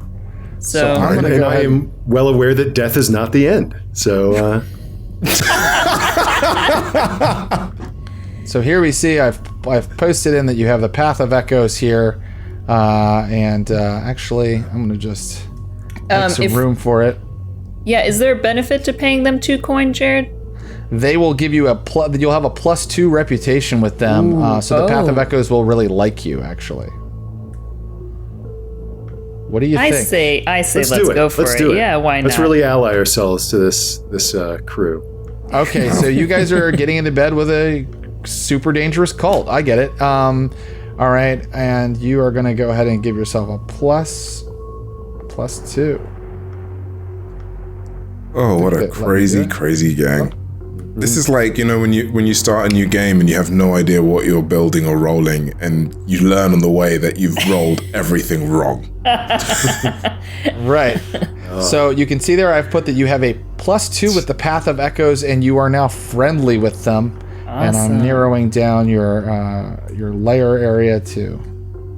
So I'm gonna And go I ahead. am well aware that death is not the end. So, So here we see I've posted in that you have the Path of Echoes here, and actually I'm gonna just make some room for it. yeah, is there a benefit to paying them 2 coin, Jared? They will give you you'll have a +2 reputation with them, so the Path of Echoes will really like you. Actually, what do you I think? say let's do it. go for Let's it. do it. Yeah, why not? Let's really ally ourselves to this crew. Okay, so you guys are getting into bed with a super dangerous cult. I get it. All right, and you are going to go ahead and give yourself a +2. Oh, what a Let me do crazy, it. crazy gang. This is like, when you start a new game and you have no idea what you're building or rolling, and you learn on the way that you've rolled everything wrong. Right. So you can see there I've put that you have a +2 with the Path of Echoes, and you are now friendly with them. And I'm narrowing down your layer area to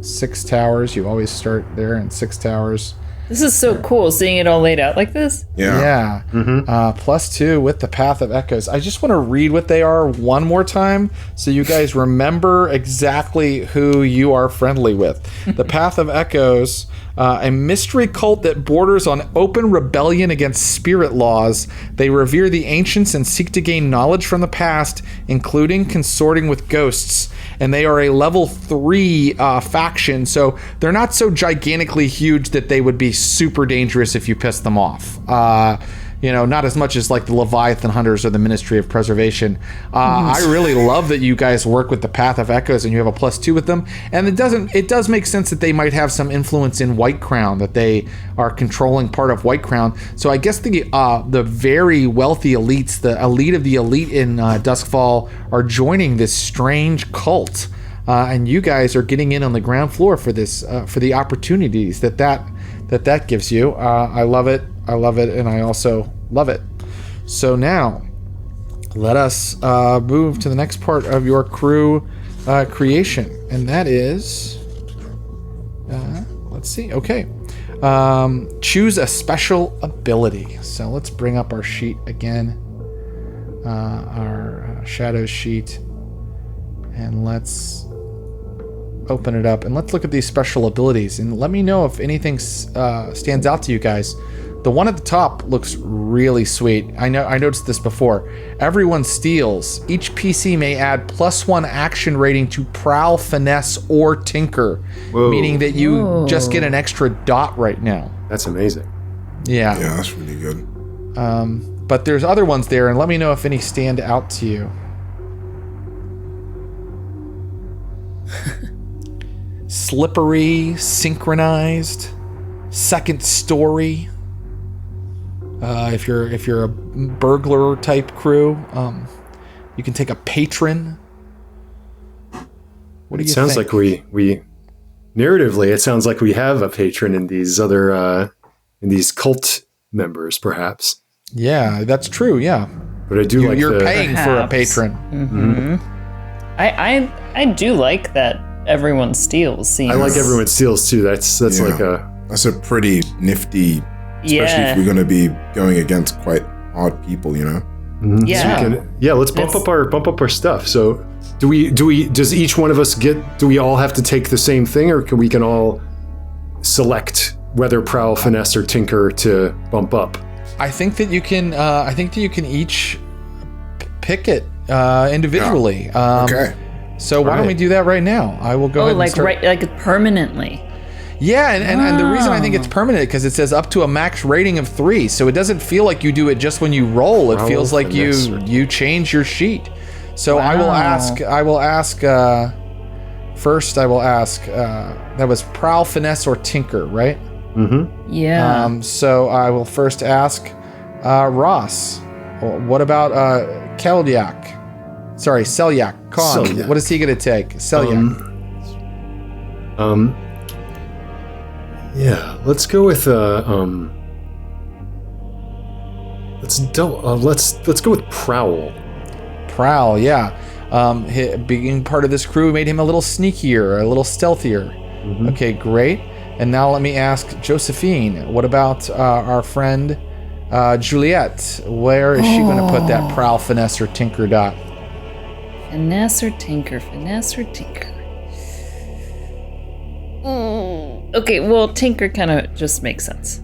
6 towers. You always start there in 6 towers. This is so cool, seeing it all laid out like this. Yeah. +2 with the Path of Echoes. I just want to read what they are one more time so you guys remember exactly who you are friendly with. The Path of Echoes, a mystery cult that borders on open rebellion against spirit laws. They revere the ancients and seek to gain knowledge from the past, including consorting with ghosts. And they are a level 3 faction, so they're not so gigantically huge that they would be super dangerous if you piss them off. Not as much as like the Leviathan Hunters or the Ministry of Preservation. I really love that you guys work with the Path of Echoes and you have a +2 with them. And it does make sense that they might have some influence in White Crown, that they are controlling part of White Crown. So I guess the very wealthy elites, the elite of the elite in Doskvol, are joining this strange cult. And you guys are getting in on the ground floor for this, for the opportunities that gives you. I love it. And I also love it. So now, let us move to the next part of your crew creation, and that is, let's see. Okay, choose a special ability. So let's bring up our sheet again, our shadows sheet, and let's open it up and let's look at these special abilities and let me know if anything stands out to you guys. The one at the top looks really sweet. I noticed this before. Everyone steals. Each PC may add +1 action rating to prowl, finesse, or tinker, meaning that you just get an extra dot right now. That's amazing. Yeah, that's really good. but there's other ones there, and let me know if any stand out to you. Slippery, synchronized, second story. If you're a burglar type crew, you can take a patron. What do you think? It sounds like we narratively, it sounds like we have a patron in these other in these cult members, perhaps. Yeah, that's true. Yeah, But I do like you're the, paying for a patron. I do like that everyone steals. I like everyone steals too. That's like a That's a pretty nifty, especially if we're going to be going against quite hard people, Yeah. let's bump up our stuff. So does each one of us do we all have to take the same thing, or can we all select whether prowl, finesse, or tinker to bump up? I think that you can. I think that you can each pick it individually. Okay. So why don't we do that right now? I will go ahead and start. Like permanently. Yeah, and the reason I think it's permanent because it says up to a max rating of 3, so it doesn't feel like you do it just when you roll. It feels like you change your sheet. So I will ask. First, I will ask. That was prowl, finesse, or tinker, right? Mm-hmm. Yeah. So I will first ask Ross. What about Kelyak? Sorry, Selyak. Khan. Selyak. What is he going to take? Selyak. Yeah, let's go with let's go with prowl. Prowl, yeah. Being part of this crew made him a little sneakier, a little stealthier. Mm-hmm. Okay, great. And now let me ask Josephine. What about our friend Juliet? Where is she going to put that prowl, finesse, or tinker dot? Finesse or tinker, finesse or tinker. Okay, well, tinker kind of just makes sense.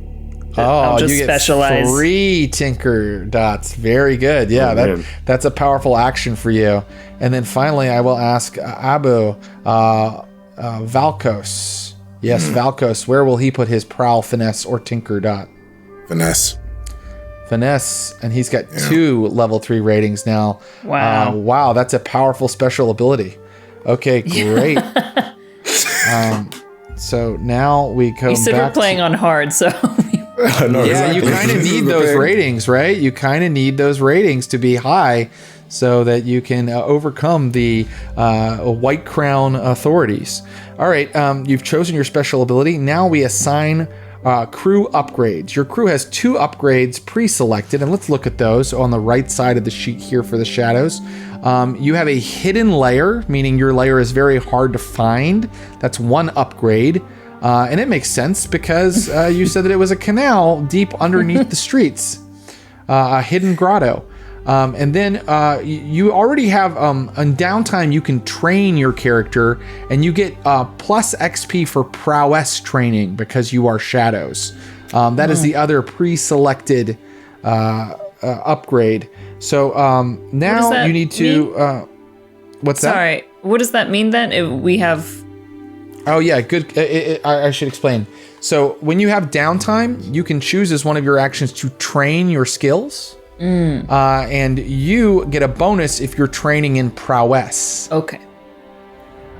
I'll just you specialize. Get 3 tinker dots. Very good. Yeah, that's a powerful action for you. And then finally, I will ask Abu Valkos. Yes, Valkos. Where will he put his prowl, finesse, or tinker dot? Finesse. Finesse, and he's got 2 level 3 ratings now. Wow. Wow, that's a powerful special ability. Okay, great. So now we go back. You said we're playing on hard, so. Yeah, you kind of need those ratings, right? You kind of need those ratings to be high so that you can overcome the White Crown authorities. All right, you've chosen your special ability. Now we assign crew upgrades. Your crew has 2 upgrades pre-selected, and let's look at those on the right side of the sheet here for the shadows. You have a hidden layer, meaning your layer is very hard to find. That's 1 upgrade. And it makes sense because you said that it was a canal deep underneath the streets, a hidden grotto. And then you already have, on downtime, you can train your character and you get plus XP for prowess training because you are shadows. That is the other pre-selected upgrade. So now you need to... what's that? Sorry, what does that mean then? We have... Oh, yeah, good. I should explain. So when you have downtime, you can choose as one of your actions to train your skills. And you get a bonus if you're training in prowess. Okay.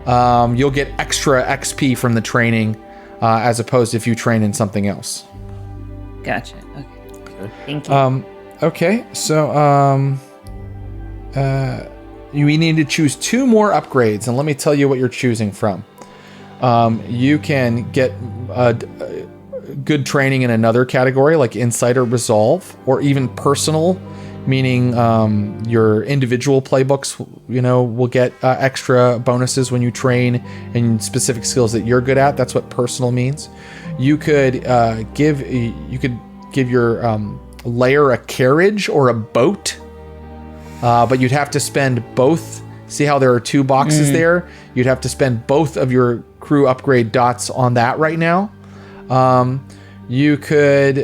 You'll get extra XP from the training as opposed to if you train in something else. Gotcha. Okay. Thank you. Okay, so we need to choose 2 more upgrades, and let me tell you what you're choosing from. You can get good training in another category, like Insight or Resolve, or even Personal, meaning your individual playbooks, will get extra bonuses when you train in specific skills that you're good at. That's what Personal means. You could give your layer a carriage or a boat, but you'd have to spend both. See how there are 2 boxes there? You'd have to spend both of your crew upgrade dots on that right now. You could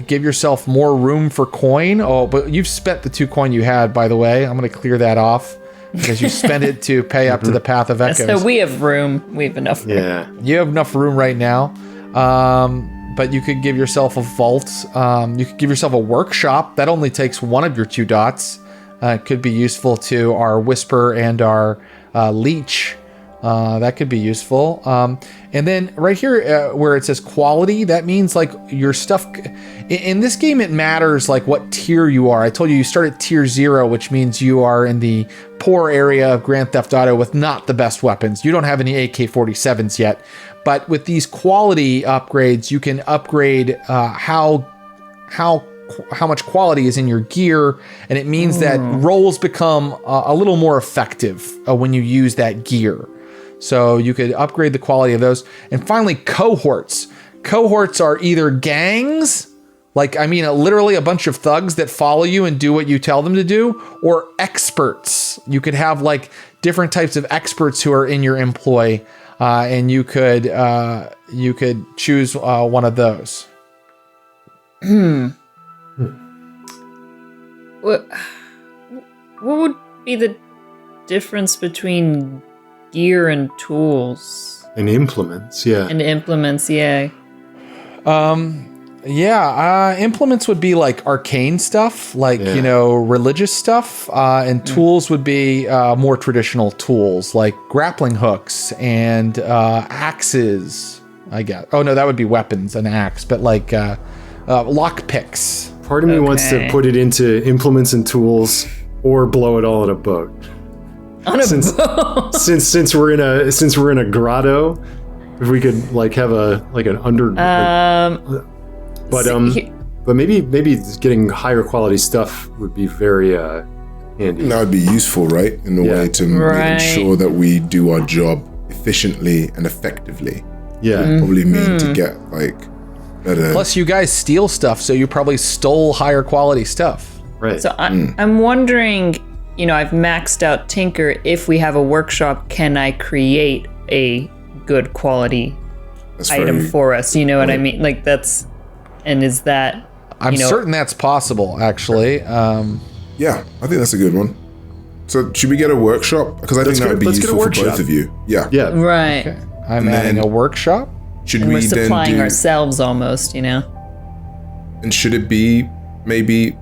give yourself more room for coin. Oh, but you've spent the 2 coin you had, by the way. I'm going to clear that off because you spent it to pay up to the Path of Echoes. So we have room. We have enough room. Yeah. You have enough room right now. But you could give yourself a vault. You could give yourself a workshop. That only takes 1 of your 2 dots. It could be useful to our Whisper and our Leech. That could be useful. And then right here where it says quality, that means like your stuff. In this game, it matters like what tier you are. I told you start at tier 0, which means you are in the poor area of Grand Theft Auto with not the best weapons. You don't have any AK-47s yet. But with these quality upgrades, you can upgrade how much quality is in your gear, and it means that rolls become a little more effective when you use that gear. So you could upgrade the quality of those. And finally, cohorts. Cohorts are either gangs, literally a bunch of thugs that follow you and do what you tell them to do, or experts. You could have different types of experts who are in your employ, and you could choose one of those. What would be the difference between gear and tools? And implements, yeah. And implements, yeah. Implements would be like arcane stuff, like, religious stuff. And tools would be more traditional tools, like grappling hooks and axes, I guess. Oh, no, that would be weapons, an axe, but like lock picks. Part of me wants to put it into implements and tools or blow it all in a boat. Boat. Since we're in a grotto, if we could like have an under but maybe getting higher quality stuff would be very handy. That would be useful, right? In a way to ensure that we do our job efficiently and effectively. Yeah. Probably mean to get like better. Plus you guys steal stuff, so you probably stole higher quality stuff. Right. So I'm wondering, I've maxed out Tinker. If we have a workshop, can I create a good quality item for us? You know what I mean? Like is that... I'm certain that's possible, actually. Yeah, I think that's a good one. So should we get a workshop? Because I think that would be useful for both of you. Yeah. Yeah. Right. Okay. I'm adding a workshop. Should And we we're then supplying do... ourselves almost, And should it be maybe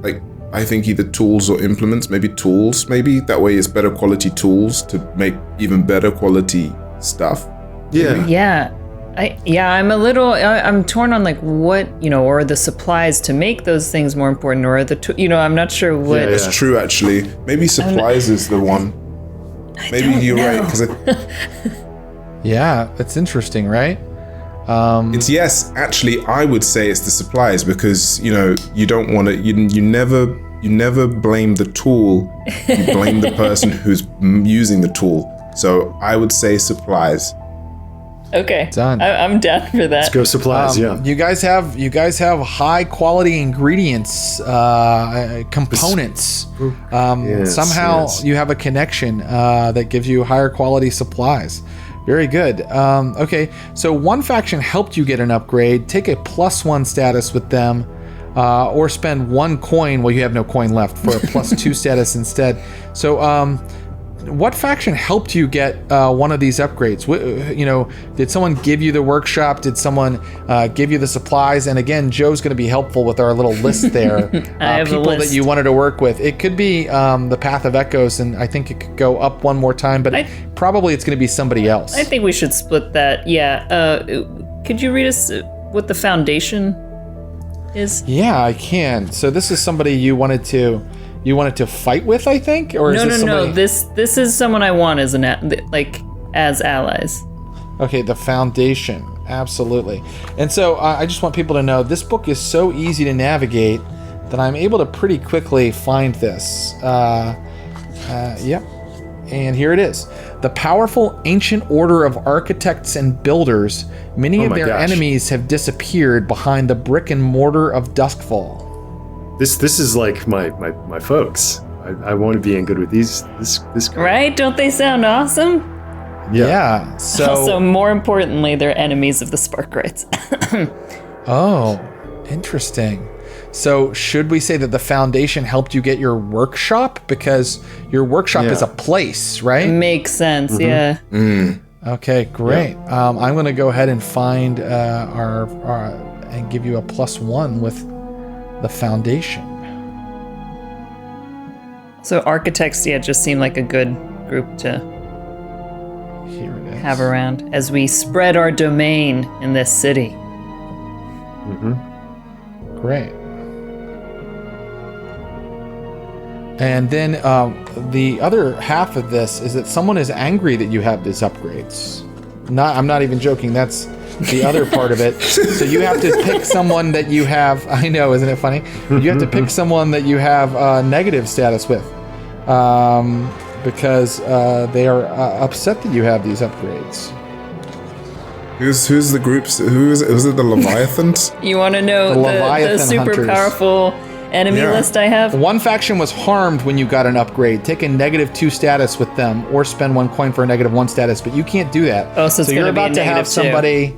like, I think either tools or implements, maybe tools, maybe that way it's better quality tools to make even better quality stuff. Yeah. Yeah. I'm torn on like what, or the supplies to make those things more important, or I'm not sure what. Yeah. That's true, actually. Maybe supplies is the one. Maybe you're right, because Yeah, that's interesting, right? it's yes. Actually, I would say it's the supplies because you don't want to. You never blame the tool. You blame the person who's using the tool. So I would say supplies. Okay. Done. I'm down for that. Let's go supplies, You guys have high quality ingredients, components. Somehow you have a connection that gives you higher quality supplies. Very good. Okay, so one faction helped you get an upgrade. Take a +1 status with them, or spend 1 coin. Well, you have no coin left for a +2 status instead. So, what faction helped you get one of these upgrades? Did someone give you the workshop? Did someone give you the supplies? And again, Joe's going to be helpful with our little list there. I have people a list that you wanted to work with. It could be the Path of Echoes, and I think it could go up one more time, but probably it's going to be somebody else. I think we should split that. Yeah. Could you read us what the foundation is? Yeah, I can. So this is somebody you wanted to fight with, I think, or No. This is someone I want as as allies. Okay, the foundation, absolutely. And so I just want people to know this book is so easy to navigate that I'm able to pretty quickly find this. Yep. And here it is. The powerful ancient order of architects and builders, many of their enemies have disappeared behind the brick and mortar of Duskvol. This is like my folks. I want to be in good with this guy. Right? Don't they sound awesome? Yeah. So Also, more importantly, they're enemies of the Sparkrites. Oh, interesting. So should we say that the foundation helped you get your workshop? Because your workshop is a place, right? Makes sense, yeah. Okay, great. I'm going to go ahead and find our and give you a +1 with the foundation. So architects, just seem like a good group to Here it is. have around as we spread our domain in this city. Great. And then the other half of this is that someone is angry that you have these upgrades. I'm not even joking. That's the other part of it. So you have to pick someone that you have. I know, isn't it funny? You have to pick someone that you have negative status with, because they are upset that you have these upgrades. Who's the groups? Was it the Leviathans? You want to know The the Leviathan super hunters. powerful enemy list I have? One faction was harmed when you got an upgrade. Take a -2 status with them, or spend 1 coin for a -1 status. But you can't do that. Oh, so it's you're gonna be about to have -2. somebody.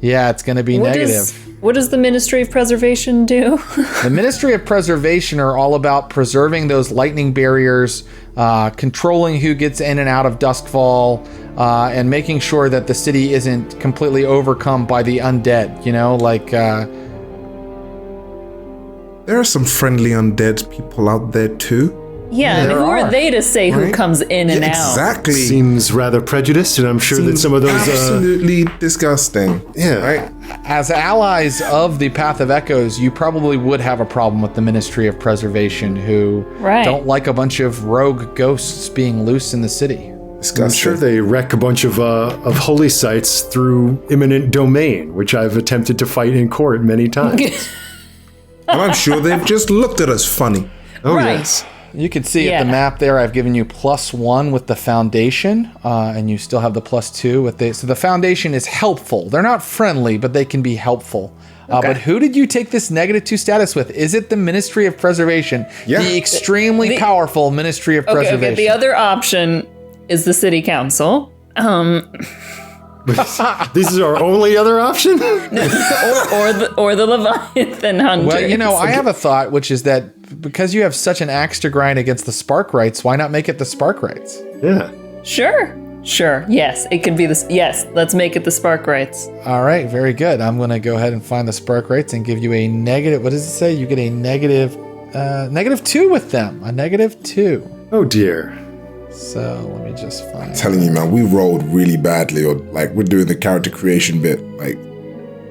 Yeah, it's going to be negative. What does the Ministry of Preservation do? The Ministry of Preservation are all about preserving those lightning barriers, controlling who gets in and out of Duskvol, and making sure that the city isn't completely overcome by the undead. You know, like there are some friendly undead people out there too. Yeah, and who are they to say who Right? comes in and out? Exactly. Seems rather prejudiced, and I'm sure that some of those. absolutely disgusting. Yeah. Right. as allies of the Path of Echoes, you probably would have a problem with the Ministry of Preservation, who Right. don't like a bunch of rogue ghosts being loose in the city. Disgusting. I'm sure they wreck a bunch of holy sites through eminent domain, which I've attempted to fight in court many times. And I'm sure they've just looked at us funny. Oh Right. yes. You can see at the Yeah. map there, I've given you +1 with the foundation, and you still have the +2 with the. So the foundation is helpful. They're not friendly, but they can be helpful. But who did you take this -2 status with? Is it the Ministry of Preservation? Yeah. The extremely powerful Ministry of Preservation. Okay, the other option is the city council. This is our only other option. or the Leviathan hunters. Well, you know, I have a thought, which is that because you have such an axe to grind against the Spark Rights, why not make it the Spark Rights? Yeah. Sure. Yes, it could be this. Yes, let's make it the Spark Rights. All right, very good. I'm going to go ahead and find the Spark Rights and give you a negative. What does it say? You get a -2 with them. A -2. Oh dear. So let me just find. I'm telling you, man, we rolled really badly, or like we're doing the character creation bit. Like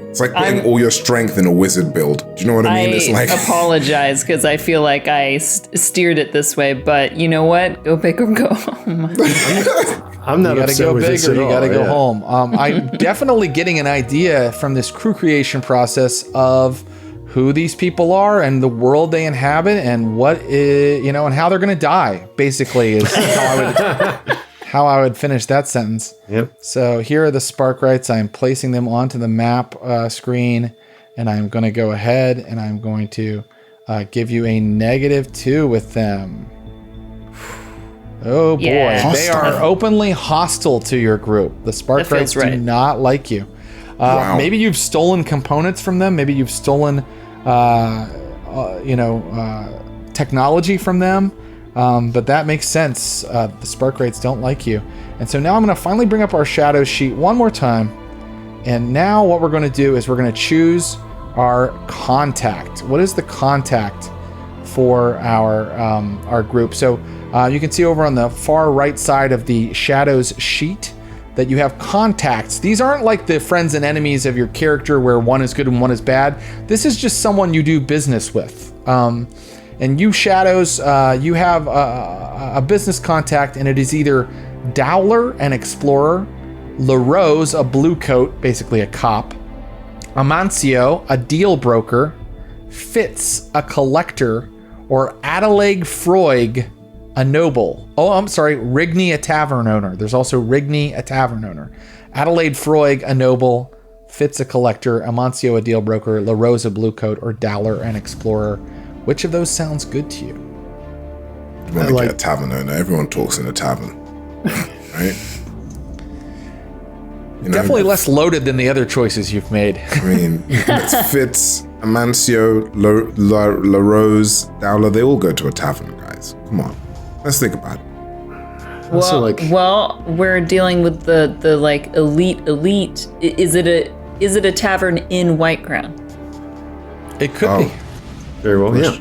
it's like putting all your strength in a wizard build. Do you know what I mean? It's like apologize because I feel like I steered it this way, but you know what? Go big or go home. I'm not You got to upset go with this bigger. at You all. got to go yeah. home. I'm definitely getting an idea from this crew creation process of who these people are and the world they inhabit and what is, and how they're going to die. Basically, is how I would finish that sentence. Yep. So here are the Spark Rights. I'm placing them onto the map screen, and I'm going to go ahead and I'm going to give you a -2 with them. Oh boy, Yeah. they are openly hostile to your group. The Spark That Rights feels do right. not like you. Wow. Maybe you've stolen components from them. Maybe you've stolen, technology from them. But that makes sense. The Spark Rights don't like you. And so now I'm going to finally bring up our shadow sheet one more time. And now what we're going to do is we're going to choose our contact. What is the contact for our group? So you can see over on the far right side of the shadows sheet that you have contacts. These aren't like the friends and enemies of your character where one is good and one is bad. This is just someone you do business with. And you shadows, you have a business contact, and it is either Dowler, an explorer, LaRose, a blue coat, basically a cop, Amancio, a deal broker, Fitz, a collector, or Adelaide Freud, a noble. Oh, I'm sorry, Rigney, a tavern owner. There's also Rigney, a tavern owner. Adelaide Freud, a noble, Fitz, a collector, Amancio, a deal broker, LaRose, a blue coat, or Dowler, an explorer. Which of those sounds good to you? you want to get a tavern owner. Everyone talks in a tavern, right? You know, Definitely less loaded than the other choices you've made. I mean, it's Fitz, Amancio, LaRose, Dowler. They all go to a tavern, guys. Come on, let's think about it. Also, Well, we're dealing with the like elite. Is it a tavern in Whiteground? It could be. Very well, yeah.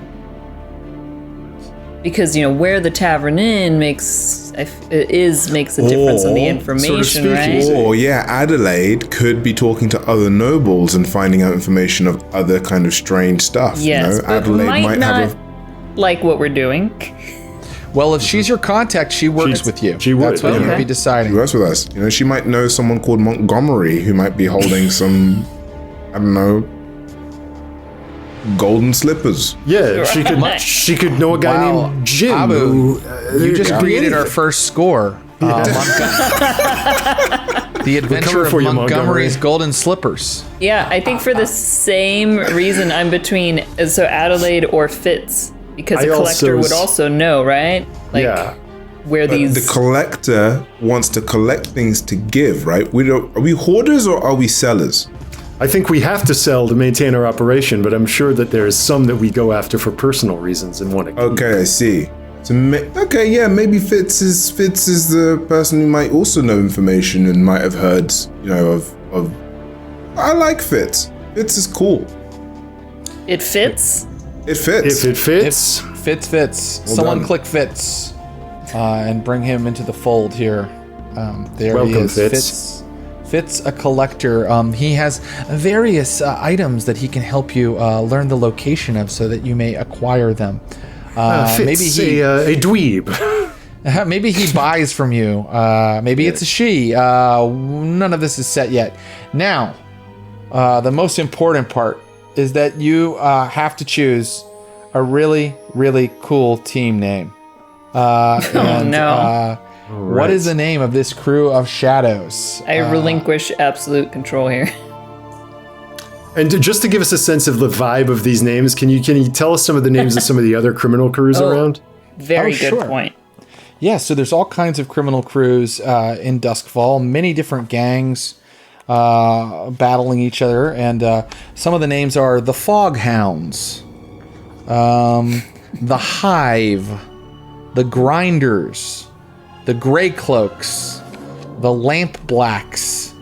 Because where the tavern inn makes a difference in the information, right? Or yeah, Adelaide could be talking to other nobles and finding out information of other kind of strange stuff. Yes, but Adelaide might not have like what we're doing. Well, if she's your contact, she works with you. She would, That's what yeah. you'd be deciding. She works with us. She might know someone called Montgomery who might be holding some, I don't know, golden slippers. Yeah, she could know a guy Wow, named Jim. Abu, who, you just could be created our anything. first score. The Adventure of for you, Montgomery's Montgomery. Golden Slippers. Yeah, I think for the same reason I'm between Adelaide or Fitz, because I a collector also would also know, right? Like yeah. where these The collector wants to collect things to give, right? Are we hoarders or are we sellers? I think we have to sell to maintain our operation, but I'm sure that there is some that we go after for personal reasons and want to keep. Okay, I see. So okay, yeah, maybe Fitz is the person who might also know information and might have heard, of. I like Fitz. Fitz is cool. It fits. It fits. If it fits. Fitz. Well Someone done. click Fitz and bring him into the fold here. There he Welcome, is. Fitz. Fitz, a collector. He has various items that he can help you learn the location of so that you may acquire them. Fitz, Maybe a dweeb. maybe he buys from you. Maybe it's a she. None of this is set yet. Now, the most important part is that you have to choose a really, really cool team name. What is the name of this crew of shadows? I relinquish absolute control here. And just to give us a sense of the vibe of these names, can you tell us some of the names of some of the other criminal crews around? Very good sure. point. Yeah, so there's all kinds of criminal crews in Duskvol, many different gangs battling each other, and some of the names are the Foghounds, the Hive, the Grinders, the Grey Cloaks, the Lamp Blacks,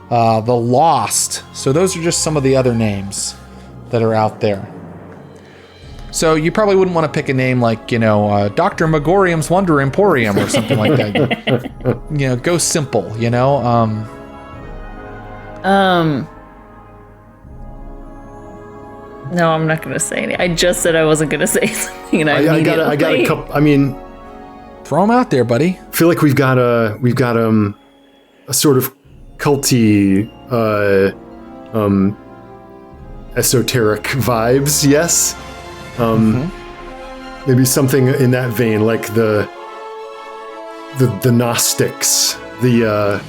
the Lost. So those are just some of the other names that are out there. So you probably wouldn't want to pick a name like, Dr. Megorium's Wonder Emporium or something like that. Go simple, No, I'm not going to say anything. I just said I wasn't going to say something, and I got a couple. I mean, throw them out there, buddy. I feel like we've got a sort of culty, esoteric vibes. Yes. Maybe something in that vein, like the Gnostics, the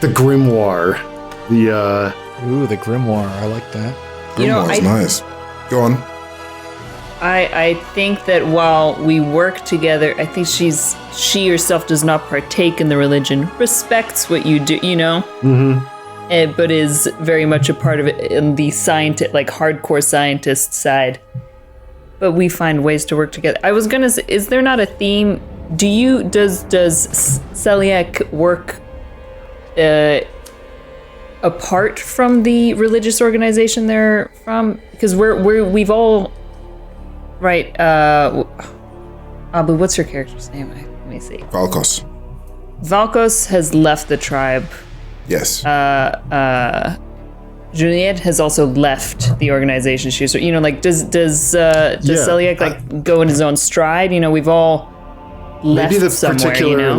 Grimoire, Ooh, the Grimoire. I like that. Grimoire's nice. Go on. I think that while we work together, I think she herself does not partake in the religion, respects what you do, but is very much a part of it in the hardcore scientist side. But we find ways to work together. I was gonna say, is there not a theme? Does Celiac work apart from the religious organization they're from? Because we've all right. Abu, what's your character's name? Let me see. Valkos. Valkos has left the tribe. Yes. Juliet has also left the organization. Does Celiac go in his own stride? We've all left maybe the somewhere. Particular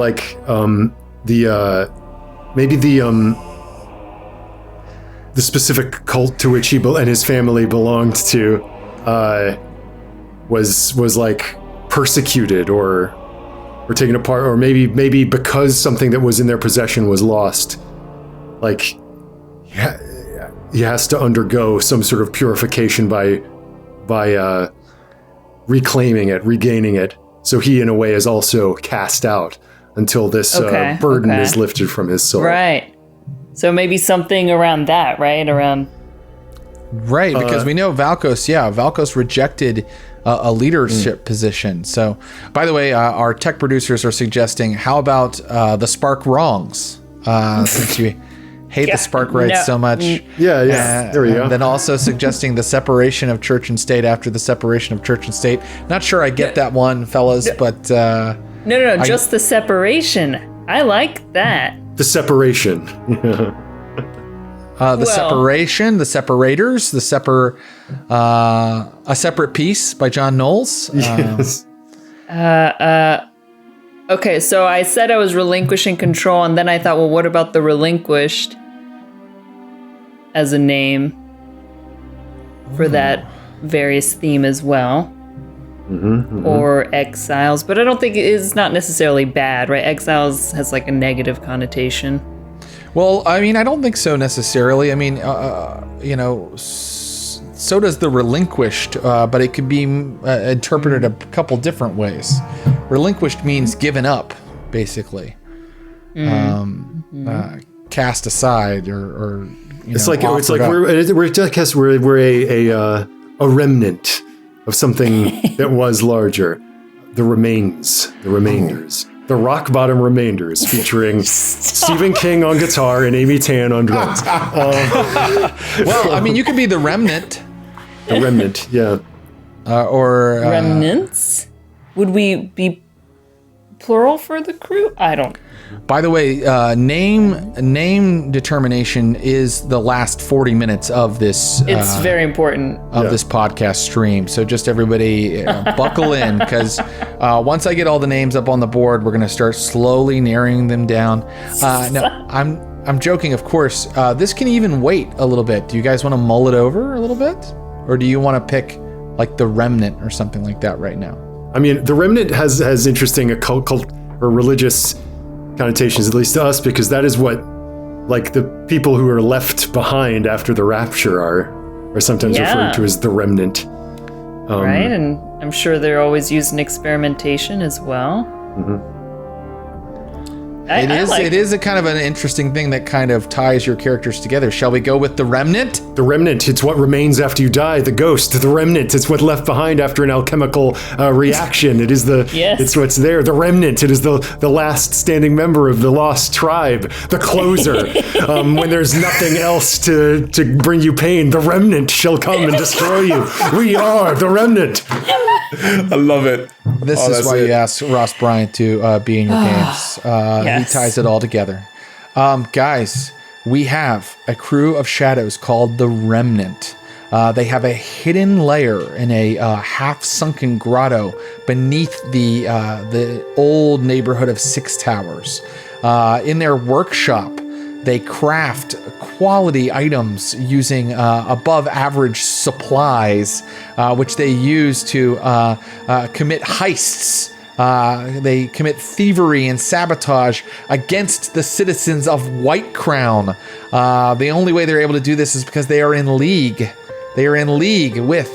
the specific cult to which he and his family belonged to was like persecuted or taken apart, or maybe because something that was in their possession was lost, like he has to undergo some sort of purification by reclaiming it, regaining it. So he, in a way, is also cast out until this burden is lifted from his soul. Right. So maybe something around that, right? Right, because we know Valkos. Yeah, Valkos rejected a leadership position. So, by the way, our tech producers are suggesting, how about the Spark Wrongs? Since you hate the Spark Rights so much. Yeah. There we go. And then also suggesting the separation of church and state after the separation of church and state. Not sure I get that one, fellas, but... No, just the separation. I like that. The separation. Separation, the separators, a separate piece by John Knowles. Yes. Okay, so I said I was relinquishing control, and then I thought, well, what about the relinquished as a name for that various theme as well? Or exiles, but I don't think it's not necessarily bad, right? Exiles has like a negative connotation. Well, I mean, I don't think so necessarily. I mean, so does the relinquished, but it could be interpreted a couple different ways. Relinquished means given up, basically. Cast aside, or it's like we're a remnant of something that was larger. The Remainders. The Rock Bottom Remainders, featuring Stephen King on guitar and Amy Tan on drums. Well, I mean, you could be the Remnant. The Remnant, yeah. Or Remnants? Would we be plural for the crew? I don't. By the way, name determination is the last 40 minutes of this. It's very important. This podcast stream. So just everybody buckle in, because once I get all the names up on the board, we're going to start slowly narrowing them down. No, I'm joking, of course. This can even wait a little bit. Do you guys want to mull it over a little bit? Or do you want to pick like the Remnant or something like that right now? I mean, the Remnant has interesting occult or religious connotations, at least to us, because that is what like the people who are left behind after the rapture are sometimes referred to as the Remnant. Right, and I'm sure they're always used in experimentation as well. Mm-hmm. It is a kind of an interesting thing that kind of ties your characters together. Shall we go with the Remnant? The Remnant, it's what remains after you die. The ghost, the Remnant, it's what left behind after an alchemical reaction. It is it's what's there. The Remnant, it is the last standing member of the lost tribe. The closer, when there's nothing else to bring you pain, the Remnant shall come and destroy you. We are the Remnant. I love it. This is why you asked Ross Bryant to be in your games. He ties it all together. Guys, we have a crew of shadows called the Remnant. They have a hidden lair in a half-sunken grotto beneath the old neighborhood of Six Towers. In their workshop, they craft quality items using above-average supplies, which they use to commit heists. They commit thievery and sabotage against the citizens of White Crown. The only way they're able to do this is because they are in league. They are in league with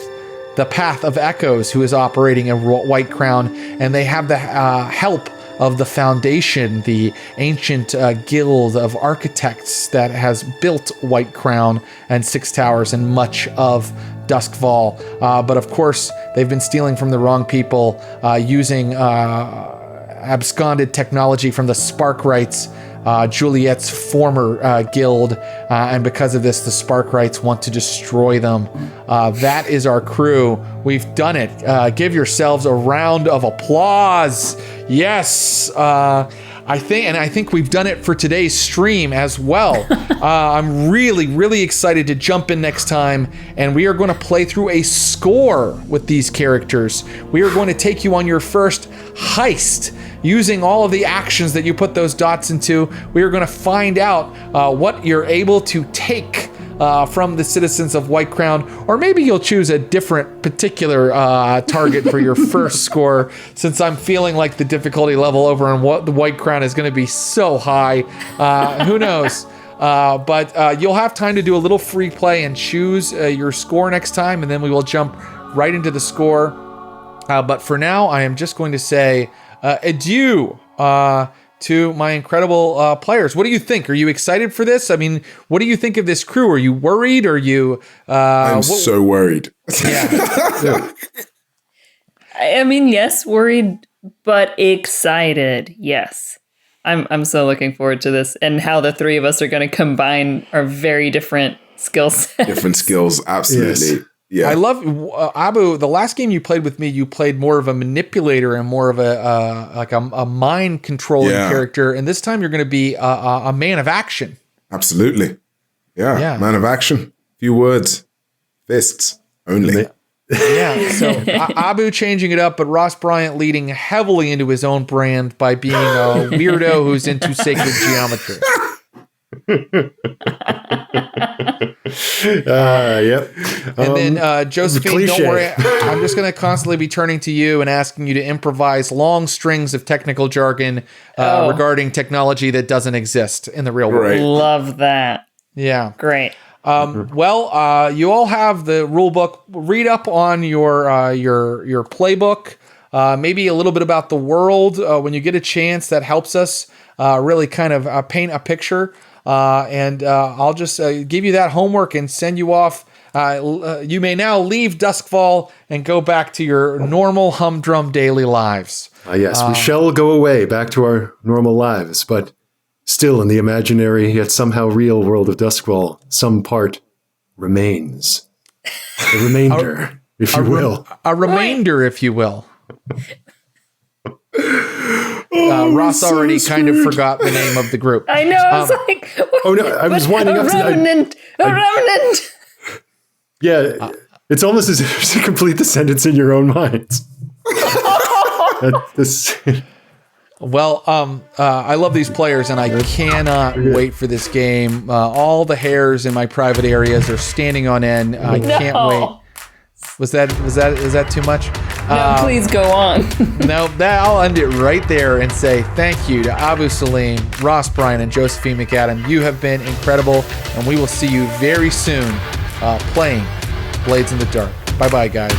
the Path of Echoes, who is operating a White Crown, and they have the help of the Foundation, the ancient guild of architects that has built White Crown and Six Towers and much of Doskvol. But of course, they've been stealing from the wrong people, using absconded technology from the Sparkrights, Juliet's former guild, and because of this, the Sparkrights want to destroy them. That is our crew. We've done it. Give yourselves a round of applause. Yes. I think we've done it for today's stream as well. I'm really, really excited to jump in next time, and we are going to play through a score with these characters. We are going to take you on your first heist using all of the actions that you put those dots into. We are going to find out what you're able to take from the citizens of White Crown, or maybe you'll choose a different particular target for your first score, since I'm feeling like the difficulty level over on what the White Crown is going to be so high. Who knows? But you'll have time to do a little free play and choose your score next time, and then we will jump right into the score. But for now, I am just going to say adieu to my incredible players. What do you think? Are you excited for this? I mean, what do you think of this crew? Are you worried? Are you... I'm so worried. Yeah. I mean, yes, worried, but excited. Yes. I'm so looking forward to this, and how the three of us are going to combine our very different skill sets. Different skills, absolutely. Yes. Yeah. I love Abu. The last game you played with me, you played more of a manipulator and more of a mind controlling character. And this time you're going to be a man of action. Absolutely. Yeah. Man of action. Few words. Fists only. Yeah. So Abu changing it up, but Ross Bryant leading heavily into his own brand by being a weirdo who's into sacred geometry. Yep. And then Josephine, don't worry. I'm just going to constantly be turning to you and asking you to improvise long strings of technical jargon regarding technology that doesn't exist in the real world. Right. Love that. Yeah. Great. Well, you all have the rule book. Read up on your playbook. Maybe a little bit about the world when you get a chance. That helps us really kind of paint a picture. And I'll just give you that homework and send you off You may now leave Doskvol and go back to your normal humdrum daily lives. Yes, we shall go away back to our normal lives, but still in the imaginary yet somehow real world of Duskvol, some part remains. A remainder, if you will. A remainder, if you will. Ross already kind of forgot the name of the group. I know. I was like, oh no, I was winding up to Remnant. A Remnant. Yeah, it's almost as if to complete the sentence in your own minds. Well, I love these players, and I cannot wait for this game. All the hairs in my private areas are standing on end. I can't wait. Is that too much? No, please go on. No, I'll end it right there and say thank you to Abu Salim, Ross, Bryant, and Josephine McAdam. You have been incredible, and we will see you very soon playing Blades in the Dark. Bye-bye, guys.